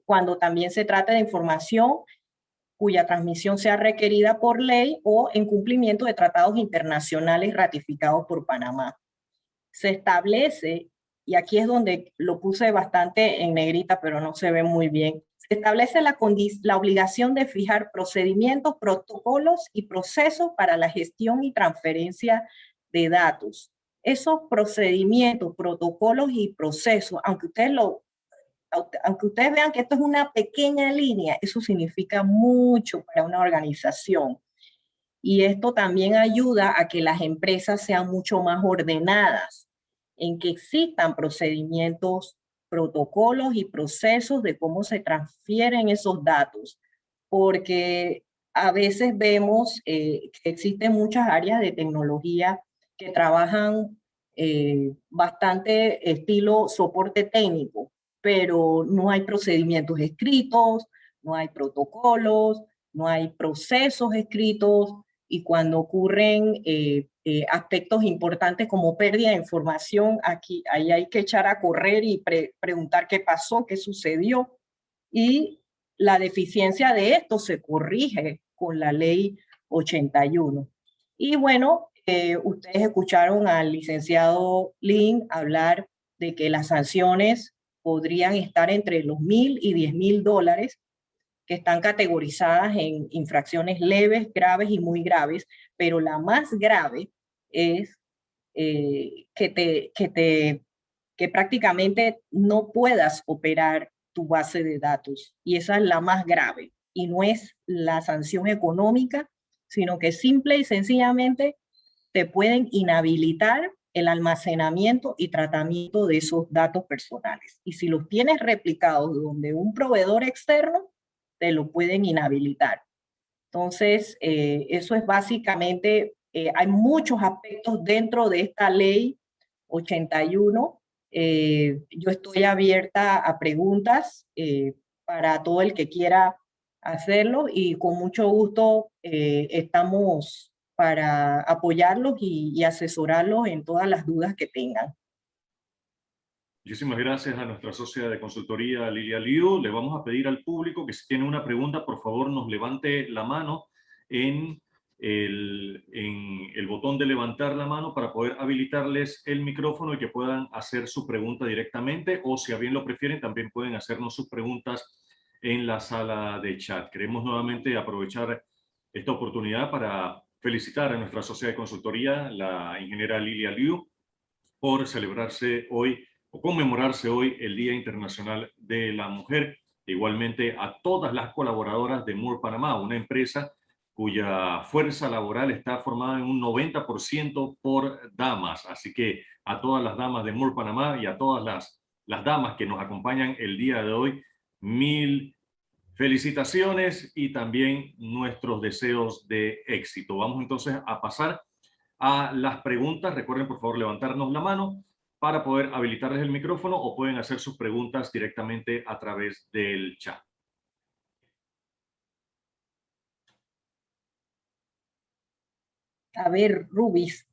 Cuando también se trata de información cuya transmisión sea requerida por ley o en cumplimiento de tratados internacionales ratificados por Panamá. Se establece, y aquí es donde lo puse bastante en negrita, pero no se ve muy bien, se establece la obligación de fijar procedimientos, protocolos y procesos para la gestión y transferencia de datos. Esos procedimientos, protocolos y procesos, aunque ustedes vean que esto es una pequeña línea, eso significa mucho para una organización. Y esto también ayuda a que las empresas sean mucho más ordenadas, en que existan procedimientos, protocolos y procesos de cómo se transfieren esos datos. Porque a veces vemos que existen muchas áreas de tecnología que trabajan bastante estilo soporte técnico, pero no hay procedimientos escritos, no hay protocolos, no hay procesos escritos, y cuando ocurren aspectos importantes como pérdida de información, ahí hay que echar a correr y preguntar qué pasó, qué sucedió, y la deficiencia de esto se corrige con la ley 81. Y bueno, ustedes escucharon al licenciado Lin hablar de que las sanciones podrían estar entre los $1,000 y $10,000, que están categorizadas en infracciones leves, graves y muy graves, pero la más grave es que prácticamente no puedas operar tu base de datos. Y esa es la más grave. Y no es la sanción económica, sino que simple y sencillamente te pueden inhabilitar el almacenamiento y tratamiento de esos datos personales. Y si los tienes replicados donde un proveedor externo, te lo pueden inhabilitar. Entonces, eso es básicamente, hay muchos aspectos dentro de esta ley 81. Yo estoy abierta a preguntas para todo el que quiera hacerlo y con mucho gusto estamos para apoyarlos y asesorarlos en todas las dudas que tengan. Muchísimas gracias a nuestra socia de consultoría, Lilia Liu. Le vamos a pedir al público que si tiene una pregunta, por favor, nos levante la mano en en el botón de levantar la mano para poder habilitarles el micrófono y que puedan hacer su pregunta directamente, o si a bien lo prefieren, también pueden hacernos sus preguntas en la sala de chat. Queremos nuevamente aprovechar esta oportunidad para felicitar a nuestra sociedad de consultoría, la ingeniera Lilia Liu, por celebrarse hoy o conmemorarse hoy el Día Internacional de la Mujer. Igualmente a todas las colaboradoras de Moore Panamá, una empresa cuya fuerza laboral está formada en un 90% por damas. Así que a todas las damas de Moore Panamá y a todas las damas que nos acompañan el día de hoy, mil felicitaciones y también nuestros deseos de éxito. Vamos entonces a pasar a las preguntas. Recuerden, por favor, levantarnos la mano para poder habilitarles el micrófono, o pueden hacer sus preguntas directamente a través del chat. A ver, Rubis.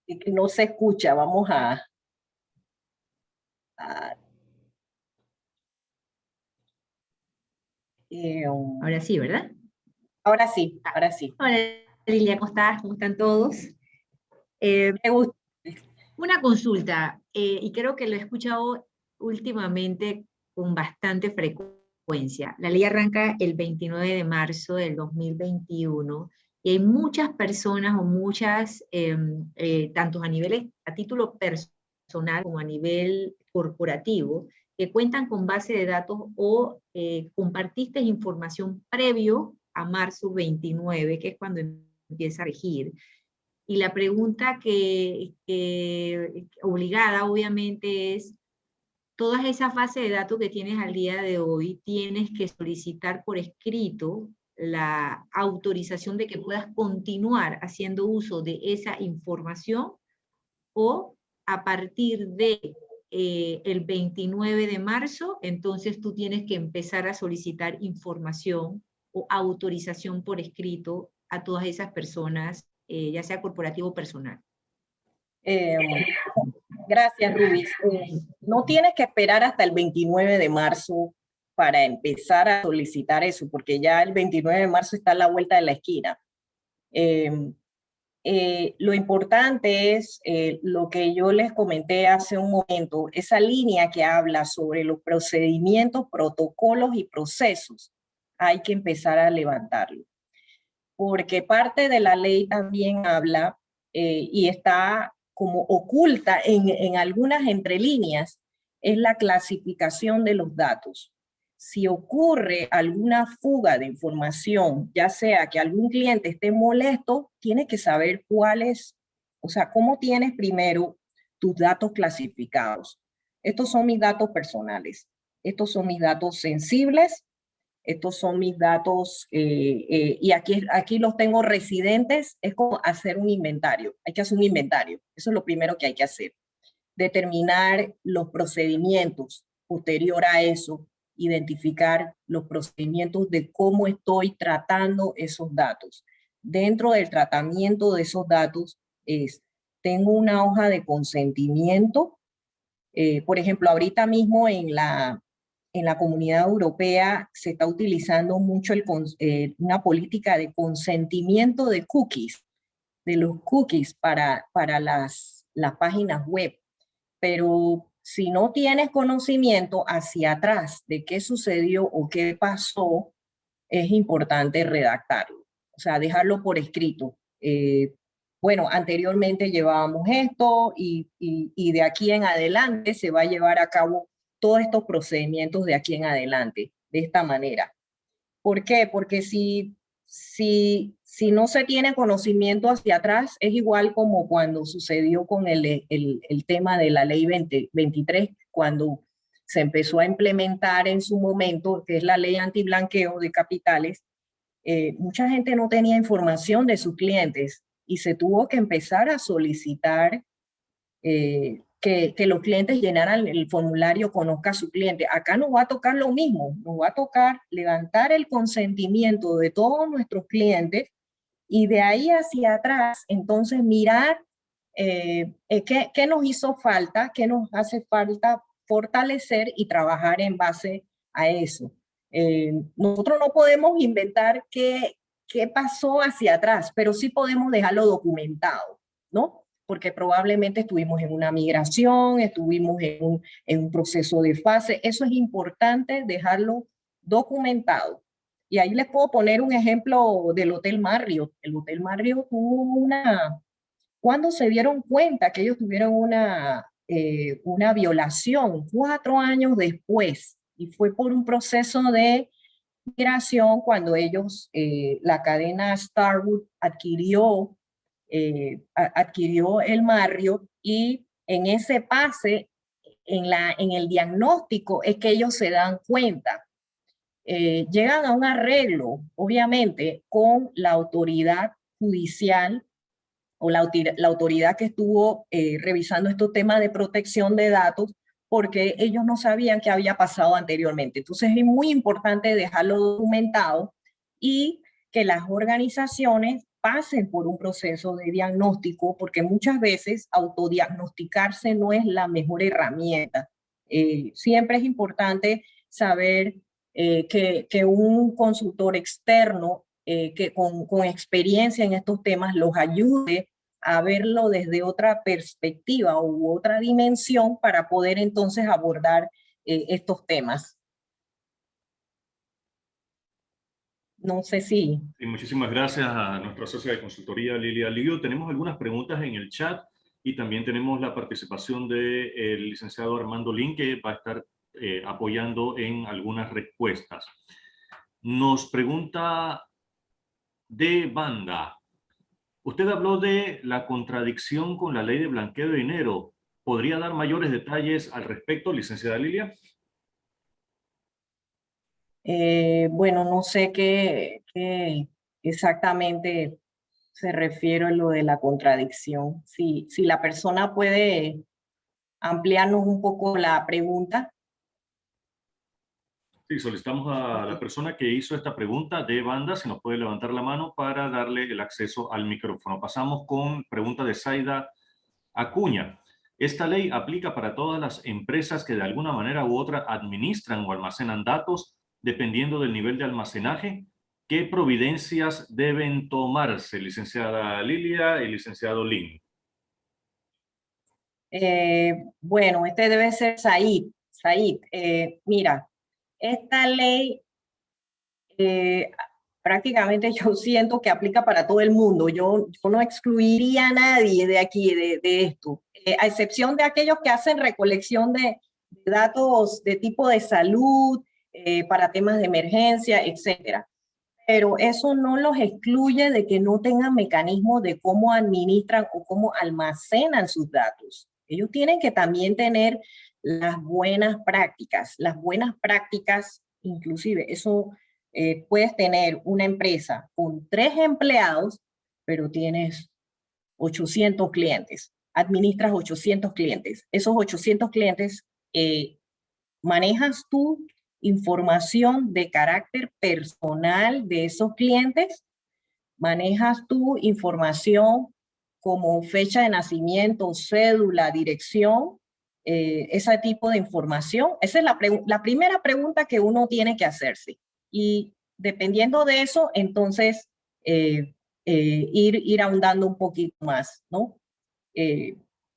Es que no se escucha, vamos a Ahora sí, ¿verdad? ahora sí, ahora sí. Hola, Lilia, ¿cómo estás? ¿Cómo están todos? Me gusta. Una consulta, y creo que lo he escuchado últimamente con bastante frecuencia. La ley arranca el 29 de marzo del 2021 y hay muchas personas o muchas, tanto a título personal como a nivel corporativo, que cuentan con base de datos o compartiste información previo a marzo 29, que es cuando empieza a regir. Y la pregunta que obligada obviamente es, todas esas bases de datos que tienes al día de hoy, tienes que solicitar por escrito la autorización de que puedas continuar haciendo uso de esa información, o a partir de el 29 de marzo, entonces tú tienes que empezar a solicitar información o autorización por escrito a todas esas personas, ya sea corporativo o personal. Gracias, Rubis. No tienes que esperar hasta el 29 de marzo para empezar a solicitar eso, porque ya el 29 de marzo está a la vuelta de la esquina. Lo importante es lo que yo les comenté hace un momento, esa línea que habla sobre los procedimientos, protocolos y procesos. Hay que empezar a levantarlo, porque parte de la ley también habla y está como oculta en algunas entrelíneas, es la clasificación de los datos. Si ocurre alguna fuga de información, ya sea que algún cliente esté molesto, tienes que saber cuáles, o sea, cómo tienes primero tus datos clasificados. Estos son mis datos personales, estos son mis datos sensibles, estos son mis datos y aquí los tengo residentes. Es como hacer un inventario, hay que hacer un inventario, eso es lo primero que hay que hacer. Determinar los procedimientos, posterior a eso, identificar los procedimientos de cómo estoy tratando esos datos. Dentro del tratamiento de esos datos tengo una hoja de consentimiento. Por ejemplo, ahorita mismo en la Comunidad Europea se está utilizando mucho una política de consentimiento de cookies, de los cookies para las páginas web. Pero si no tienes conocimiento hacia atrás de qué sucedió o qué pasó, es importante redactarlo, o sea, dejarlo por escrito. Bueno, anteriormente llevábamos esto y de aquí en adelante se va a llevar a cabo todos estos procedimientos de aquí en adelante, de esta manera. ¿Por qué? Porque si no se tiene conocimiento hacia atrás, es igual como cuando sucedió con el tema de la ley 23, cuando se empezó a implementar en su momento, que es la ley antiblanqueo de capitales. Mucha gente no tenía información de sus clientes y se tuvo que empezar a solicitar que los clientes llenaran el formulario Conozca a su cliente. Acá nos va a tocar lo mismo, nos va a tocar levantar el consentimiento de todos nuestros clientes y de ahí hacia atrás, entonces mirar qué nos hizo falta, qué nos hace falta fortalecer y trabajar en base a eso. Nosotros no podemos inventar qué pasó hacia atrás, pero sí podemos dejarlo documentado, ¿no? Porque probablemente estuvimos en una migración, estuvimos en un proceso de fase. Eso es importante dejarlo documentado. Y ahí les puedo poner un ejemplo del Hotel Marriott. El Hotel Marriott tuvo cuando se dieron cuenta que ellos tuvieron una violación 4 años después, y fue por un proceso de migración cuando ellos, la cadena Starwood adquirió el Marriott, y en ese pase, en el diagnóstico, es que ellos se dan cuenta. Llegan a un arreglo, obviamente, con la autoridad judicial o la autoridad que estuvo revisando estos temas de protección de datos, porque ellos no sabían qué había pasado anteriormente. Entonces es muy importante dejarlo documentado y que las organizaciones pasen por un proceso de diagnóstico, porque muchas veces autodiagnosticarse no es la mejor herramienta. Siempre es importante saber que un consultor externo que con experiencia en estos temas los ayude a verlo desde otra perspectiva u otra dimensión para poder entonces abordar estos temas. No sé si... Y muchísimas gracias a nuestra socia de consultoría, Lilia Liu. Tenemos algunas preguntas en el chat y también tenemos la participación del licenciado Armando Lin, que va a estar apoyando en algunas respuestas. Nos pregunta de Banda. Usted habló de la contradicción con la ley de blanqueo de dinero. ¿Podría dar mayores detalles al respecto, licenciada Lilia? Bueno, no sé qué exactamente se refiere a lo de la contradicción. Si la persona puede ampliarnos un poco la pregunta. Sí, solicitamos a la persona que hizo esta pregunta de Banda, si nos puede levantar la mano para darle el acceso al micrófono. Pasamos con pregunta de Zaida Acuña. ¿Esta ley aplica para todas las empresas que de alguna manera u otra administran o almacenan datos dependiendo del nivel de almacenaje? ¿Qué providencias deben tomarse, licenciada Lilia y licenciado Lin? Bueno, este debe ser Said. Mira, esta ley prácticamente yo siento que aplica para todo el mundo. Yo no excluiría a nadie de aquí, de esto, a excepción de aquellos que hacen recolección de datos de tipo de salud, para temas de emergencia, etcétera. Pero eso no los excluye de que no tengan mecanismos de cómo administran o cómo almacenan sus datos. Ellos tienen que también tener las buenas prácticas. Las buenas prácticas, inclusive, eso puedes tener una empresa con 3 empleados, pero tienes 800 clientes. Administras 800 clientes. Esos 800 clientes manejas tú información de carácter personal de esos clientes, manejas tu información como fecha de nacimiento, cédula, dirección, ese tipo de información. Esa es la primera pregunta que uno tiene que hacerse. Y dependiendo de eso, entonces ir ahondando un poquito más, ¿no?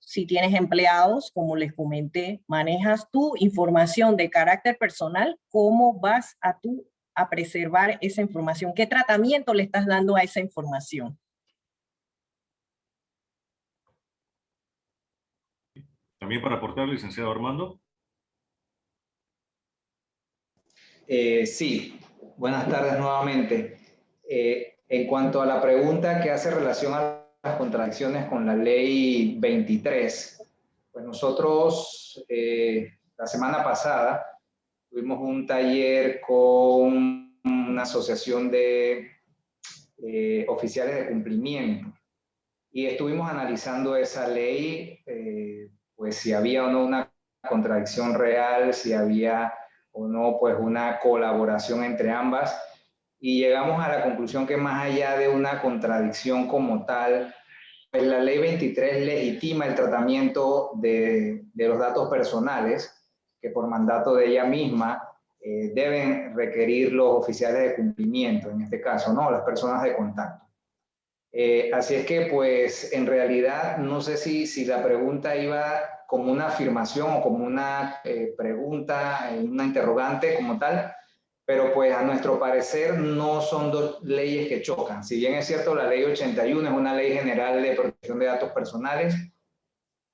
Si tienes empleados, como les comenté, manejas tu información de carácter personal, ¿cómo vas a preservar esa información? ¿Qué tratamiento le estás dando a esa información? También para aportar, licenciado Armando. Sí, buenas tardes nuevamente. En cuanto a la pregunta que hace relación a las contradicciones con la ley 23, pues nosotros la semana pasada tuvimos un taller con una asociación de oficiales de cumplimiento y estuvimos analizando esa ley, pues si había o no una contradicción real, si había o no pues una colaboración entre ambas, y llegamos a la conclusión que más allá de una contradicción como tal, pues la ley 23 legitima el tratamiento de los datos personales, que por mandato de ella misma deben requerir los oficiales de cumplimiento, en este caso, ¿no? Las personas de contacto. Así es que, pues, en realidad, no sé si la pregunta iba como una afirmación o como una pregunta, una interrogante como tal, pero pues a nuestro parecer no son dos leyes que chocan. Si bien es cierto, la ley 81 es una ley general de protección de datos personales,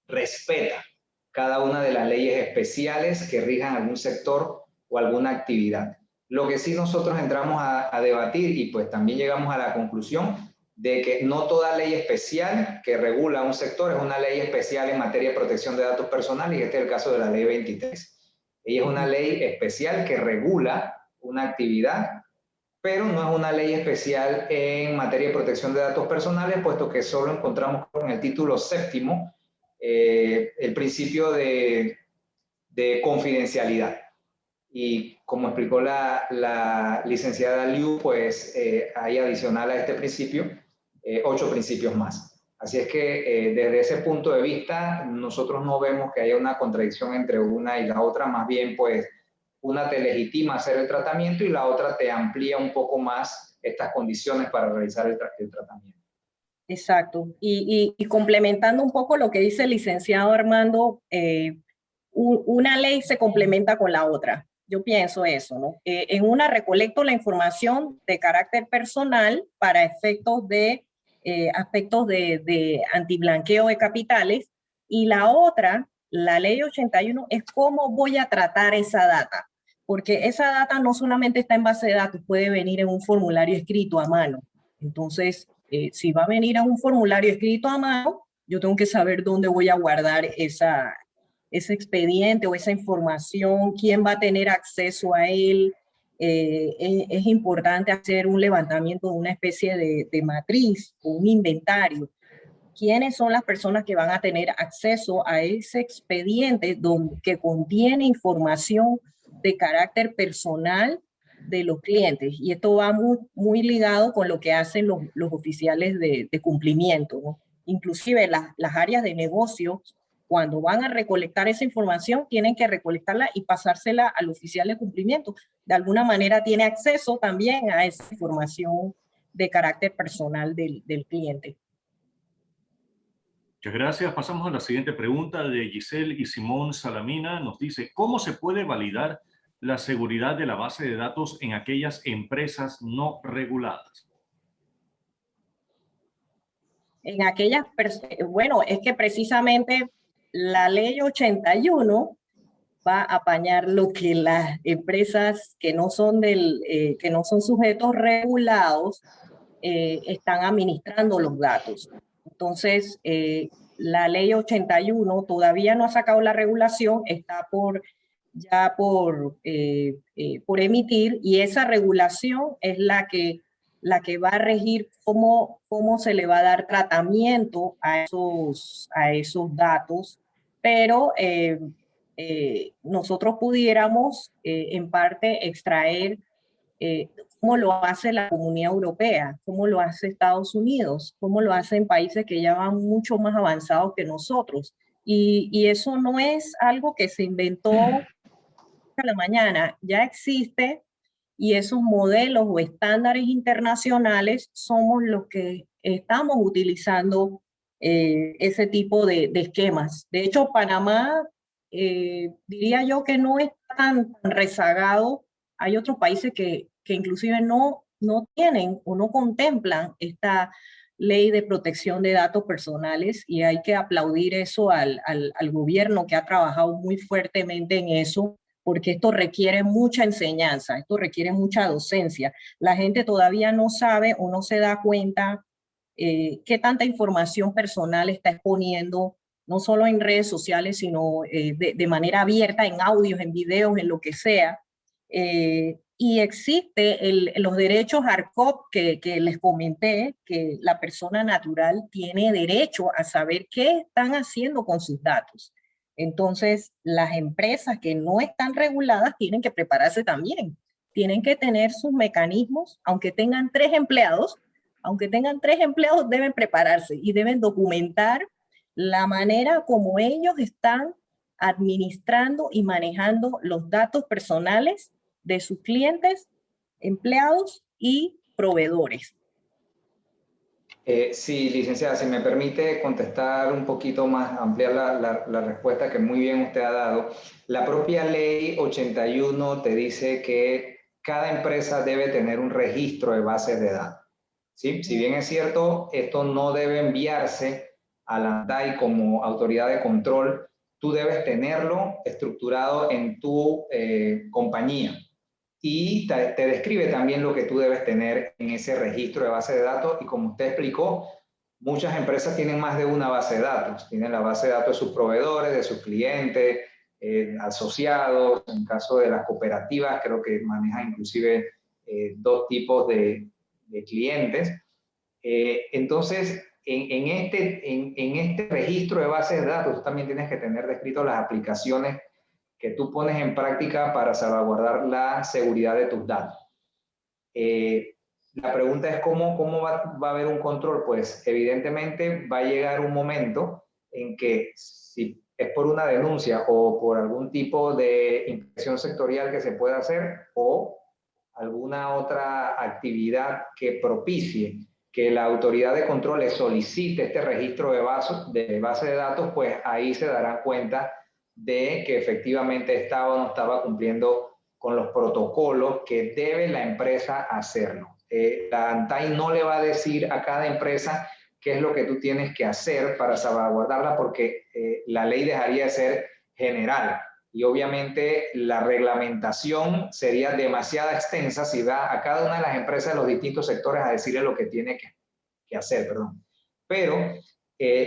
respeta cada una de las leyes especiales que rijan algún sector o alguna actividad. Lo que sí nosotros entramos a debatir y pues también llegamos a la conclusión de que no toda ley especial que regula un sector es una ley especial en materia de protección de datos personales, y este es el caso de la ley 23. Ella es una ley especial que regula una actividad, pero no es una ley especial en materia de protección de datos personales, puesto que solo encontramos en el título séptimo el principio de confidencialidad. Y como explicó la licenciada Liu, pues hay adicional a este principio 8 principios más. Así es que desde ese punto de vista nosotros no vemos que haya una contradicción entre una y la otra, más bien pues una te legitima hacer el tratamiento y la otra te amplía un poco más estas condiciones para realizar el tratamiento. Exacto. Y complementando un poco lo que dice el licenciado Armando, una ley se complementa con la otra. Yo pienso eso, ¿no? En una recolecto la información de carácter personal para efectos de aspectos de antiblanqueo de capitales, y la otra, la ley 81, es cómo voy a tratar esa data, porque esa data no solamente está en base de datos, puede venir en un formulario escrito a mano. Entonces, si va a venir a un formulario escrito a mano, yo tengo que saber dónde voy a guardar ese expediente o esa información, quién va a tener acceso a él. Es importante hacer un levantamiento de una especie de matriz o un inventario. ¿Quiénes son las personas que van a tener acceso a ese expediente que contiene información de carácter personal de los clientes? Y esto va muy ligado con lo que hacen los oficiales de cumplimiento, ¿no? Inclusive las áreas de negocio, cuando van a recolectar esa información, tienen que recolectarla y pasársela al oficial de cumplimiento. De alguna manera tiene acceso también a esa información de carácter personal del cliente. Muchas gracias. Pasamos a la siguiente pregunta de Giselle y Simón Salamina. Nos dice, ¿cómo se puede validar la seguridad de la base de datos en aquellas empresas no reguladas? En aquellas, bueno, es que precisamente la ley 81 va a apañar lo que las empresas que no son, que no son sujetos regulados están administrando los datos. Entonces, la ley 81 todavía no ha sacado la regulación, está por emitir, y esa regulación es la que va a regir cómo se le va a dar tratamiento a esos datos, pero nosotros pudiéramos en parte extraer cómo lo hace la Comunidad Europea, cómo lo hace Estados Unidos, cómo lo hacen países que ya van mucho más avanzados que nosotros. Y eso no es algo que se inventó a la mañana, ya existe, y esos modelos o estándares internacionales somos los que estamos utilizando ese tipo de esquemas. De hecho, Panamá, diría yo que no está tan rezagado. Hay otros países que inclusive no tienen o no contemplan esta ley de protección de datos personales, y hay que aplaudir eso al gobierno, que ha trabajado muy fuertemente en eso, porque esto requiere mucha enseñanza, esto requiere mucha docencia. La gente todavía no sabe o no se da cuenta qué tanta información personal está exponiendo, no solo en redes sociales, sino de manera abierta, en audios, en videos, en lo que sea. Y existe los derechos ARCOP que les comenté, que la persona natural tiene derecho a saber qué están haciendo con sus datos. Entonces, las empresas que no están reguladas tienen que prepararse también. Tienen que tener sus mecanismos, aunque tengan 3 empleados, deben prepararse y deben documentar la manera como ellos están administrando y manejando los datos personales de sus clientes, empleados y proveedores. Sí, licenciada, si me permite contestar un poquito más, ampliar la respuesta que muy bien usted ha dado. La propia ley 81 te dice que cada empresa debe tener un registro de bases de datos. ¿Sí? Si bien es cierto, esto no debe enviarse a la ANTAI como autoridad de control, tú debes tenerlo estructurado en tu compañía. Y te describe también lo que tú debes tener en ese registro de base de datos. Y como usted explicó, muchas empresas tienen más de una base de datos. Tienen la base de datos de sus proveedores, de sus clientes, asociados. En caso de las cooperativas, creo que manejan inclusive dos tipos de clientes. Entonces, en este registro de bases de datos, tú también tienes que tener descrito las aplicaciones que tú pones en práctica para salvaguardar la seguridad de tus datos. La pregunta es ¿cómo va a haber un control? Pues evidentemente va a llegar un momento en que si es por una denuncia o por algún tipo de inspección sectorial que se pueda hacer o alguna otra actividad que propicie que la autoridad de control le solicite este registro de base de datos, pues ahí se darán cuenta de que efectivamente estaba o no estaba cumpliendo con los protocolos que debe la empresa hacerlo. La ANTAI no le va a decir a cada empresa qué es lo que tú tienes que hacer para salvaguardarla, porque la ley dejaría de ser general y obviamente la reglamentación sería demasiado extensa si va a cada una de las empresas de los distintos sectores a decirle lo que tiene que hacer, perdón. Pero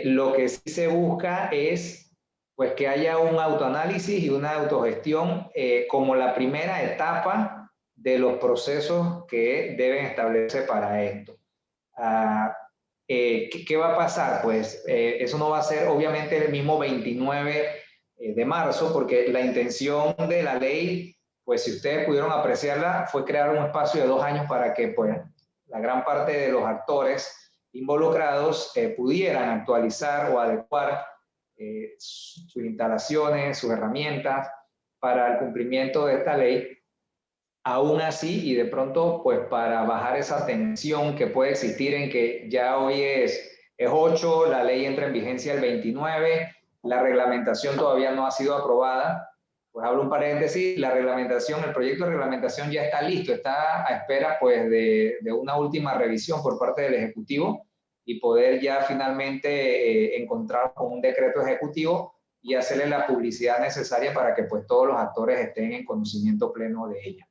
lo que sí se busca es pues que haya un autoanálisis y una autogestión como la primera etapa de los procesos que deben establecerse para esto. ¿Qué va a pasar? Pues eso no va a ser obviamente el mismo 29 de marzo, porque la intención de la ley, pues si ustedes pudieron apreciarla, fue crear un espacio de 2 años para que pues la gran parte de los actores involucrados pudieran actualizar o adecuar sus instalaciones, sus herramientas para el cumplimiento de esta ley. Aún así, y de pronto, pues para bajar esa tensión que puede existir en que ya hoy es 8, la ley entra en vigencia el 29, la reglamentación todavía no ha sido aprobada, pues abro un paréntesis, la reglamentación, el proyecto de reglamentación ya está listo, está a espera pues de una última revisión por parte del Ejecutivo y poder ya finalmente encontrar con un decreto ejecutivo y hacerle la publicidad necesaria para que pues todos los actores estén en conocimiento pleno de ella.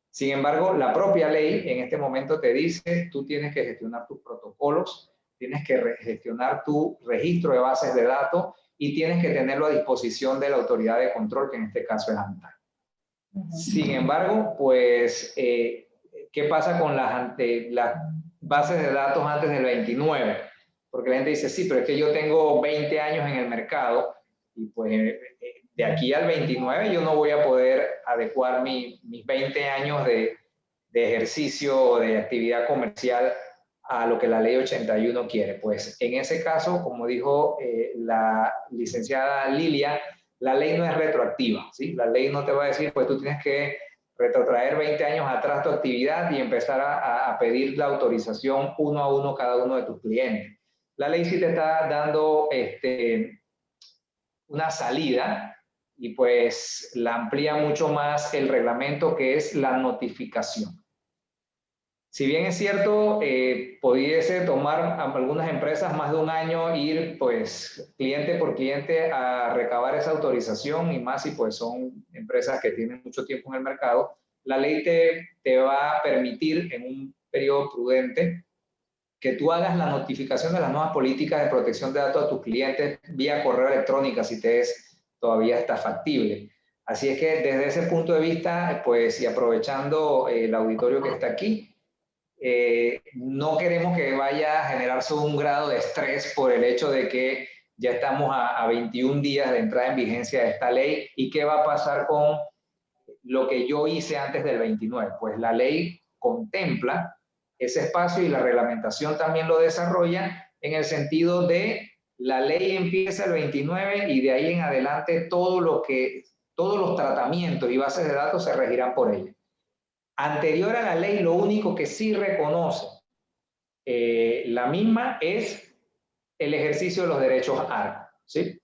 Sin embargo, la propia ley en este momento te dice, tú tienes que gestionar tus protocolos, tienes que gestionar tu registro de bases de datos y tienes que tenerlo a disposición de la autoridad de control, que en este caso es ANTAI. Sin embargo, pues, ¿qué pasa con las bases de datos antes del 29? Porque la gente dice, sí, pero es que yo tengo 20 años en el mercado y pues de aquí al 29 yo no voy a poder adecuar mis 20 años de ejercicio o de actividad comercial a lo que la ley 81 quiere. Pues en ese caso, como dijo la licenciada Lilia, la ley no es retroactiva, ¿sí? La ley no te va a decir, pues tú tienes que retrotraer 20 años atrás tu actividad y empezar a pedir la autorización uno a uno cada uno de tus clientes. La ley sí te está dando una salida y pues la amplía mucho más el reglamento, que es la notificación. Si bien es cierto, pudiese tomar a algunas empresas más de un año ir pues cliente por cliente a recabar esa autorización, y más si pues son empresas que tienen mucho tiempo en el mercado, la ley te va a permitir en un periodo prudente que tú hagas la notificación de las nuevas políticas de protección de datos a tus clientes vía correo electrónico, si todavía está factible. Así es que desde ese punto de vista, pues, y aprovechando el auditorio que está aquí, no queremos que vaya a generarse un grado de estrés por el hecho de que ya estamos a 21 días de entrada en vigencia de esta ley. ¿Y qué va a pasar con lo que yo hice antes del 29? Pues la ley contempla ese espacio y la reglamentación también lo desarrolla, en el sentido de la ley empieza el 29 y de ahí en adelante todo lo que todos los tratamientos y bases de datos se regirán por ella. Anterior a la ley, lo único que sí reconoce la misma es el ejercicio de los derechos ARCO, ¿sí?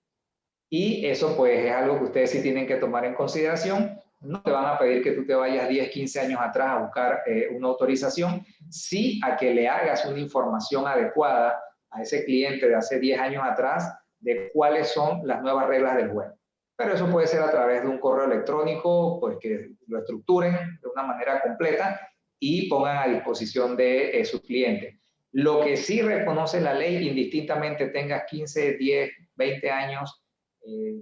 Y eso pues es algo que ustedes sí tienen que tomar en consideración. No te van a pedir que tú te vayas 10, 15 años atrás a buscar una autorización, sí a que le hagas una información adecuada a ese cliente de hace 10 años atrás de cuáles son las nuevas reglas del juego. Pero eso puede ser a través de un correo electrónico, pues que lo estructuren de una manera completa y pongan a disposición de sus clientes. Lo que sí reconoce la ley, indistintamente tengas 15, 10, 20 años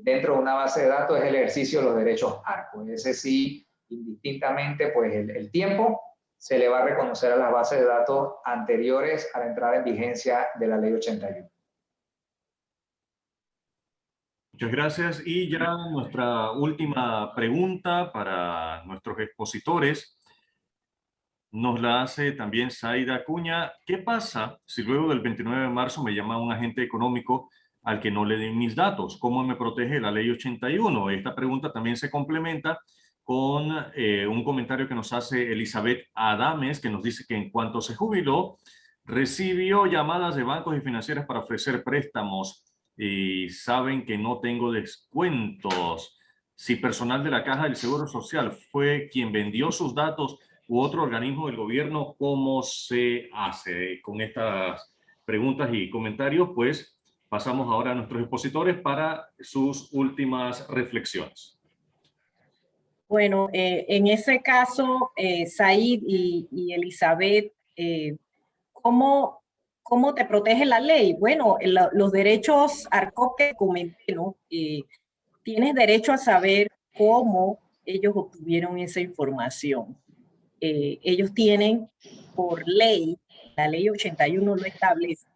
dentro de una base de datos, es el ejercicio de los derechos ARCO. Ese sí, indistintamente, pues el tiempo se le va a reconocer a las bases de datos anteriores a la entrada en vigencia de la ley 81. Muchas gracias. Y ya nuestra última pregunta para nuestros expositores nos la hace también Saida Acuña. ¿Qué pasa si luego del 29 de marzo me llama un agente económico al que no le den mis datos? ¿Cómo me protege la ley 81? Esta pregunta también se complementa con un comentario que nos hace Elizabeth Adames, que nos dice que en cuanto se jubiló, recibió llamadas de bancos y financieras para ofrecer préstamos y saben que no tengo descuentos. Si personal de la Caja del Seguro Social fue quien vendió sus datos u otro organismo del gobierno, ¿cómo se hace? Con estas preguntas y comentarios, pues pasamos ahora a nuestros expositores para sus últimas reflexiones. Bueno, en ese caso, Said y Elizabeth, ¿cómo te protege la ley? Bueno, los derechos ARCOP que comenté, ¿no? Tienes derecho a saber cómo ellos obtuvieron esa información. Ellos tienen por ley, la ley 81 lo establece,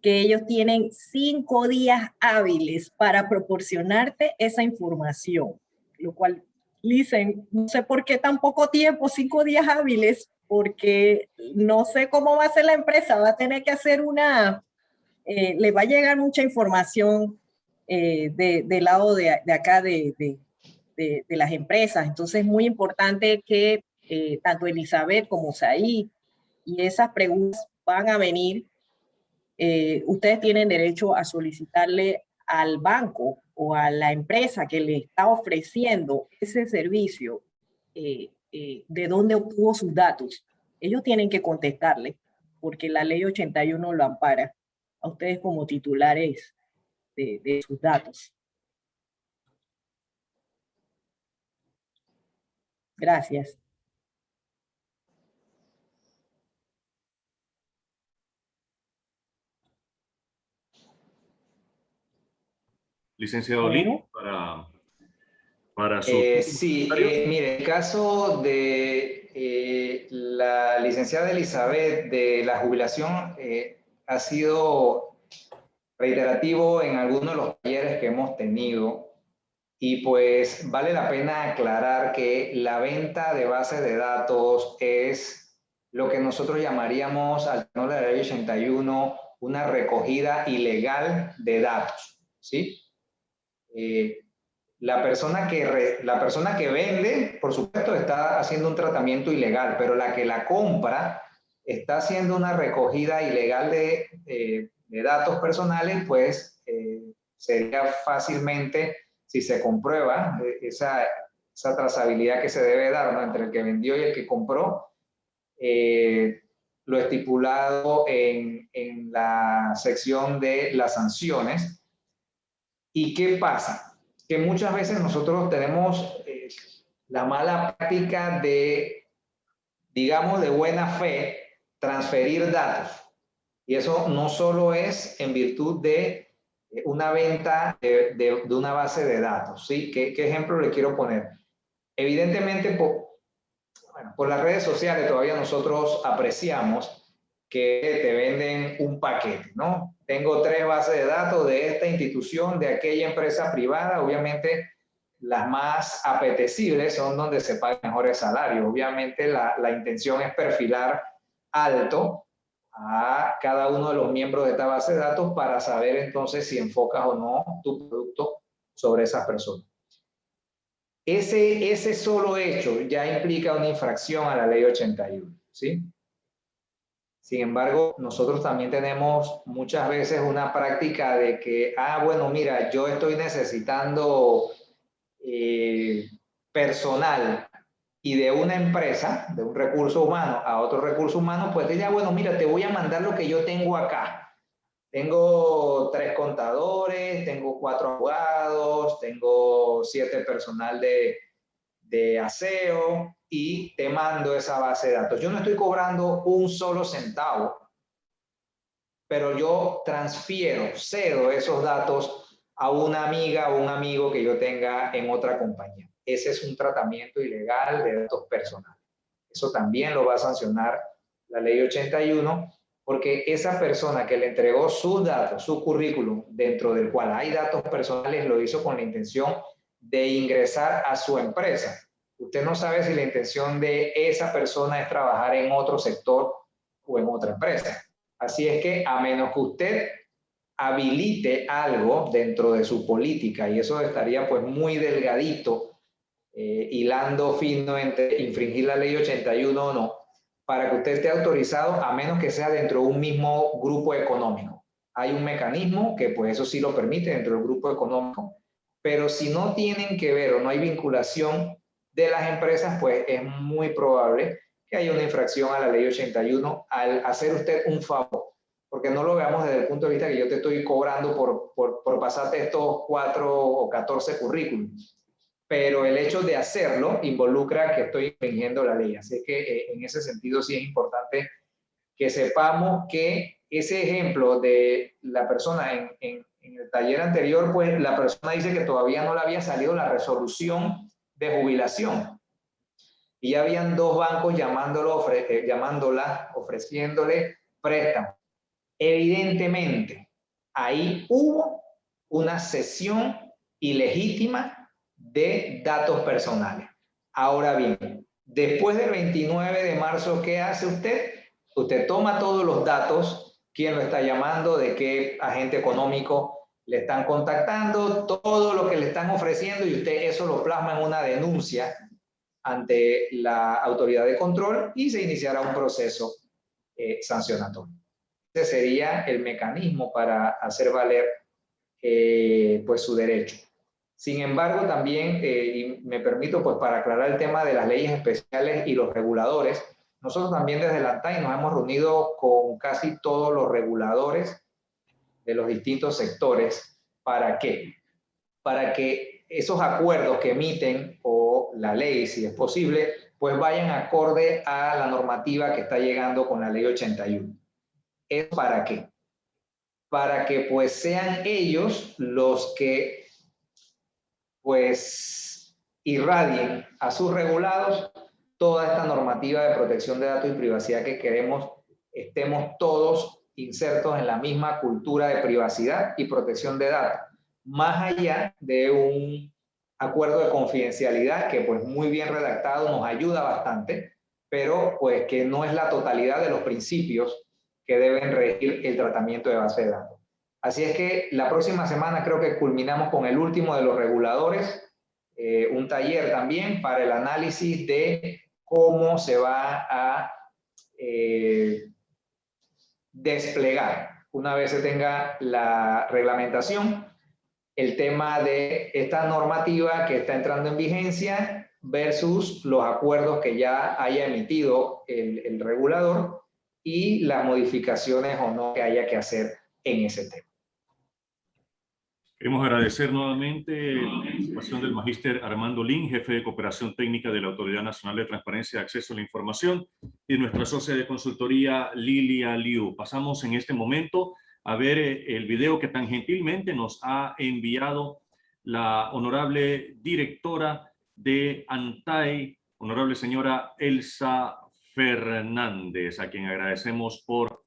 que ellos tienen 5 días hábiles para proporcionarte esa información, lo cual dicen, no sé por qué tan poco tiempo, 5 días hábiles, porque no sé cómo va a ser la empresa, va a tener que hacer le va a llegar mucha información del lado de acá de las empresas. Entonces es muy importante que tanto Elizabeth como Said y esas preguntas van a venir. Ustedes tienen derecho a solicitarle al banco o a la empresa que le está ofreciendo ese servicio de dónde obtuvo sus datos. Ellos tienen que contestarle porque la ley 81 lo ampara a ustedes como titulares de sus datos. Gracias. Licenciado Lee, para su... Sí, mire, el caso de la licenciada Elizabeth de la jubilación ha sido reiterativo en algunos de los talleres que hemos tenido y pues vale la pena aclarar que la venta de bases de datos es lo que nosotros llamaríamos, al tenor de la ley 81, una recogida ilegal de datos, ¿sí? La persona que vende, por supuesto, está haciendo un tratamiento ilegal, pero la que la compra está haciendo una recogida ilegal de datos personales, pues sería fácilmente, si se comprueba esa trazabilidad que se debe dar, ¿no?, entre el que vendió y el que compró, lo estipulado en la sección de las sanciones. ¿Y qué pasa? Que muchas veces nosotros tenemos la mala práctica de, digamos, de buena fe, transferir datos. Y eso no solo es en virtud de una venta de una base de datos, ¿sí? ¿Qué ejemplo le quiero poner? Evidentemente, por las redes sociales todavía nosotros apreciamos que te venden un paquete, ¿no? Tengo 3 bases de datos de esta institución, de aquella empresa privada. Obviamente, las más apetecibles son donde se pagan mejores salarios. Obviamente, la intención es perfilar alto a cada uno de los miembros de esta base de datos para saber entonces si enfocas o no tu producto sobre esas personas. Ese solo hecho ya implica una infracción a la ley 81, ¿sí? Sin embargo, nosotros también tenemos muchas veces una práctica de que, bueno, mira, yo estoy necesitando personal y de una empresa, de un recurso humano a otro recurso humano, pues diga, bueno, mira, te voy a mandar lo que yo tengo acá. Tengo 3 contadores, tengo 4 abogados, tengo 7 personal de aseo y te mando esa base de datos. Yo no estoy cobrando un solo centavo, pero yo transfiero, cedo esos datos a una amiga o un amigo que yo tenga en otra compañía. Ese es un tratamiento ilegal de datos personales. Eso también lo va a sancionar la ley 81, porque esa persona que le entregó sus datos, su currículum, dentro del cual hay datos personales, lo hizo con la intención de ingresar a su empresa. Usted no sabe si la intención de esa persona es trabajar en otro sector o en otra empresa. Así es que, a menos que usted habilite algo dentro de su política, y eso estaría pues muy delgadito, hilando fino entre infringir la ley 81 o no, para que usted esté autorizado, a menos que sea dentro de un mismo grupo económico. Hay un mecanismo que pues eso sí lo permite dentro del grupo económico, pero si no tienen que ver o no hay vinculación de las empresas, pues es muy probable que haya una infracción a la ley 81 al hacer usted un favor. Porque no lo veamos desde el punto de vista que yo te estoy cobrando por pasarte estos 4 o 14 currículums. Pero el hecho de hacerlo involucra que estoy infringiendo la ley. Así que en ese sentido sí es importante que sepamos que ese ejemplo de la persona en el taller anterior, pues la persona dice que todavía no le había salido la resolución de jubilación. Y ya habían 2 bancos llamándola, ofreciéndole préstamo. Evidentemente, ahí hubo una cesión ilegítima de datos personales. Ahora bien, después del 29 de marzo, ¿qué hace usted? Usted toma todos los datos, quién lo está llamando, de qué agente económico le están contactando, todo lo que le están ofreciendo, y usted eso lo plasma en una denuncia ante la autoridad de control y se iniciará un proceso sancionatorio. Ese sería el mecanismo para hacer valer pues su derecho. Sin embargo, también, y me permito pues para aclarar el tema de las leyes especiales y los reguladores, nosotros también desde la ANTAI nos hemos reunido con casi todos los reguladores de los distintos sectores. ¿Para qué? Para que esos acuerdos que emiten o la ley, si es posible, pues vayan acorde a la normativa que está llegando con la ley 81. ¿Es para qué? Para que pues sean ellos los que pues irradien a sus regulados toda esta normativa de protección de datos y privacidad que queremos estemos todos insertos en la misma cultura de privacidad y protección de datos, más allá de un acuerdo de confidencialidad que pues muy bien redactado nos ayuda bastante, pero pues que no es la totalidad de los principios que deben regir el tratamiento de base de datos. Así es que la próxima semana creo que culminamos con el último de los reguladores, un taller también para el análisis de cómo se va a desplegar, una vez se tenga la reglamentación, el tema de esta normativa que está entrando en vigencia versus los acuerdos que ya haya emitido el regulador y las modificaciones o no que haya que hacer en ese tema. Queremos agradecer nuevamente la participación del magíster Armando Lin, jefe de cooperación técnica de la Autoridad Nacional de Transparencia y Acceso a la Información, y nuestra socia de consultoría Lilia Liu. Pasamos en este momento a ver el video que tan gentilmente nos ha enviado la honorable directora de ANTAI, honorable señora Elsa Fernández, a quien agradecemos por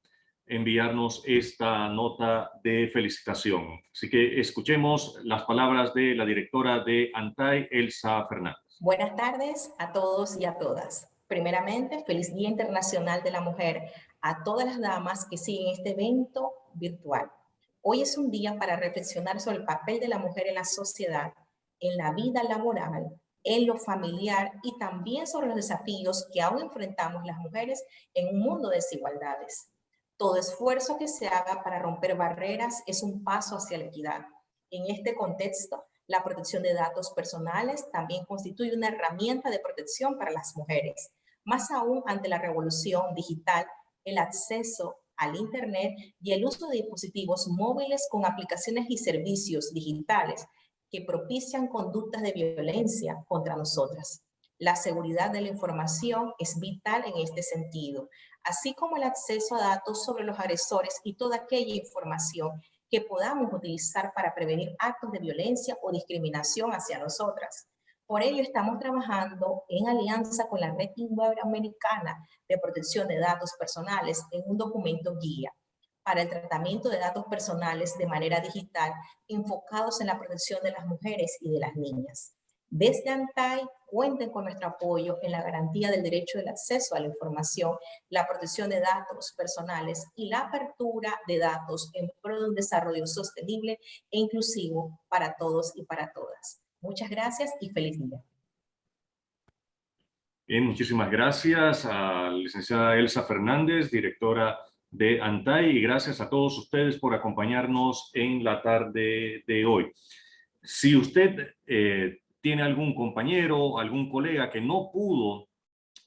enviarnos esta nota de felicitación. Así que escuchemos las palabras de la directora de ANTAI, Elsa Fernández. Buenas tardes a todos y a todas. Primeramente, feliz Día Internacional de la Mujer a todas las damas que siguen este evento virtual. Hoy es un día para reflexionar sobre el papel de la mujer en la sociedad, en la vida laboral, en lo familiar y también sobre los desafíos que aún enfrentamos las mujeres en un mundo de desigualdades. Todo esfuerzo que se haga para romper barreras es un paso hacia la equidad. En este contexto, la protección de datos personales también constituye una herramienta de protección para las mujeres. Más aún ante la revolución digital, el acceso al Internet y el uso de dispositivos móviles con aplicaciones y servicios digitales que propician conductas de violencia contra nosotras. La seguridad de la información es vital en este sentido, así como el acceso a datos sobre los agresores y toda aquella información que podamos utilizar para prevenir actos de violencia o discriminación hacia nosotras. Por ello, estamos trabajando en alianza con la Red Iberoamericana de Protección de Datos Personales en un documento guía para el tratamiento de datos personales de manera digital enfocados en la protección de las mujeres y de las niñas. Desde ANTAI, cuenten con nuestro apoyo en la garantía del derecho del acceso a la información, la protección de datos personales y la apertura de datos en pro de un desarrollo sostenible e inclusivo para todos y para todas. Muchas gracias y feliz día. Bien, muchísimas gracias a la licenciada Elsa Fernández, directora de ANTAI, y gracias a todos ustedes por acompañarnos en la tarde de hoy. Si usted tiene algún compañero, algún colega que no pudo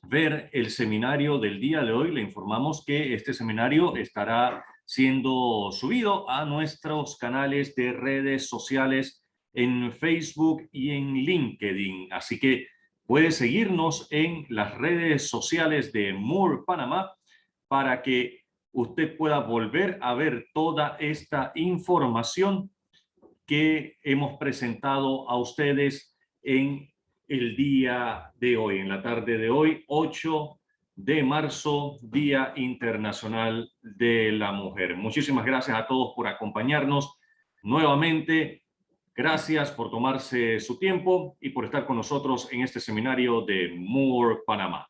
ver el seminario del día de hoy, le informamos que este seminario estará siendo subido a nuestros canales de redes sociales en Facebook y en LinkedIn. Así que puede seguirnos en las redes sociales de Moore Panamá para que usted pueda volver a ver toda esta información que hemos presentado a ustedes en el día de hoy, en la tarde de hoy, 8 de marzo, Día Internacional de la Mujer. Muchísimas gracias a todos por acompañarnos nuevamente. Gracias por tomarse su tiempo y por estar con nosotros en este seminario de Moore Panamá.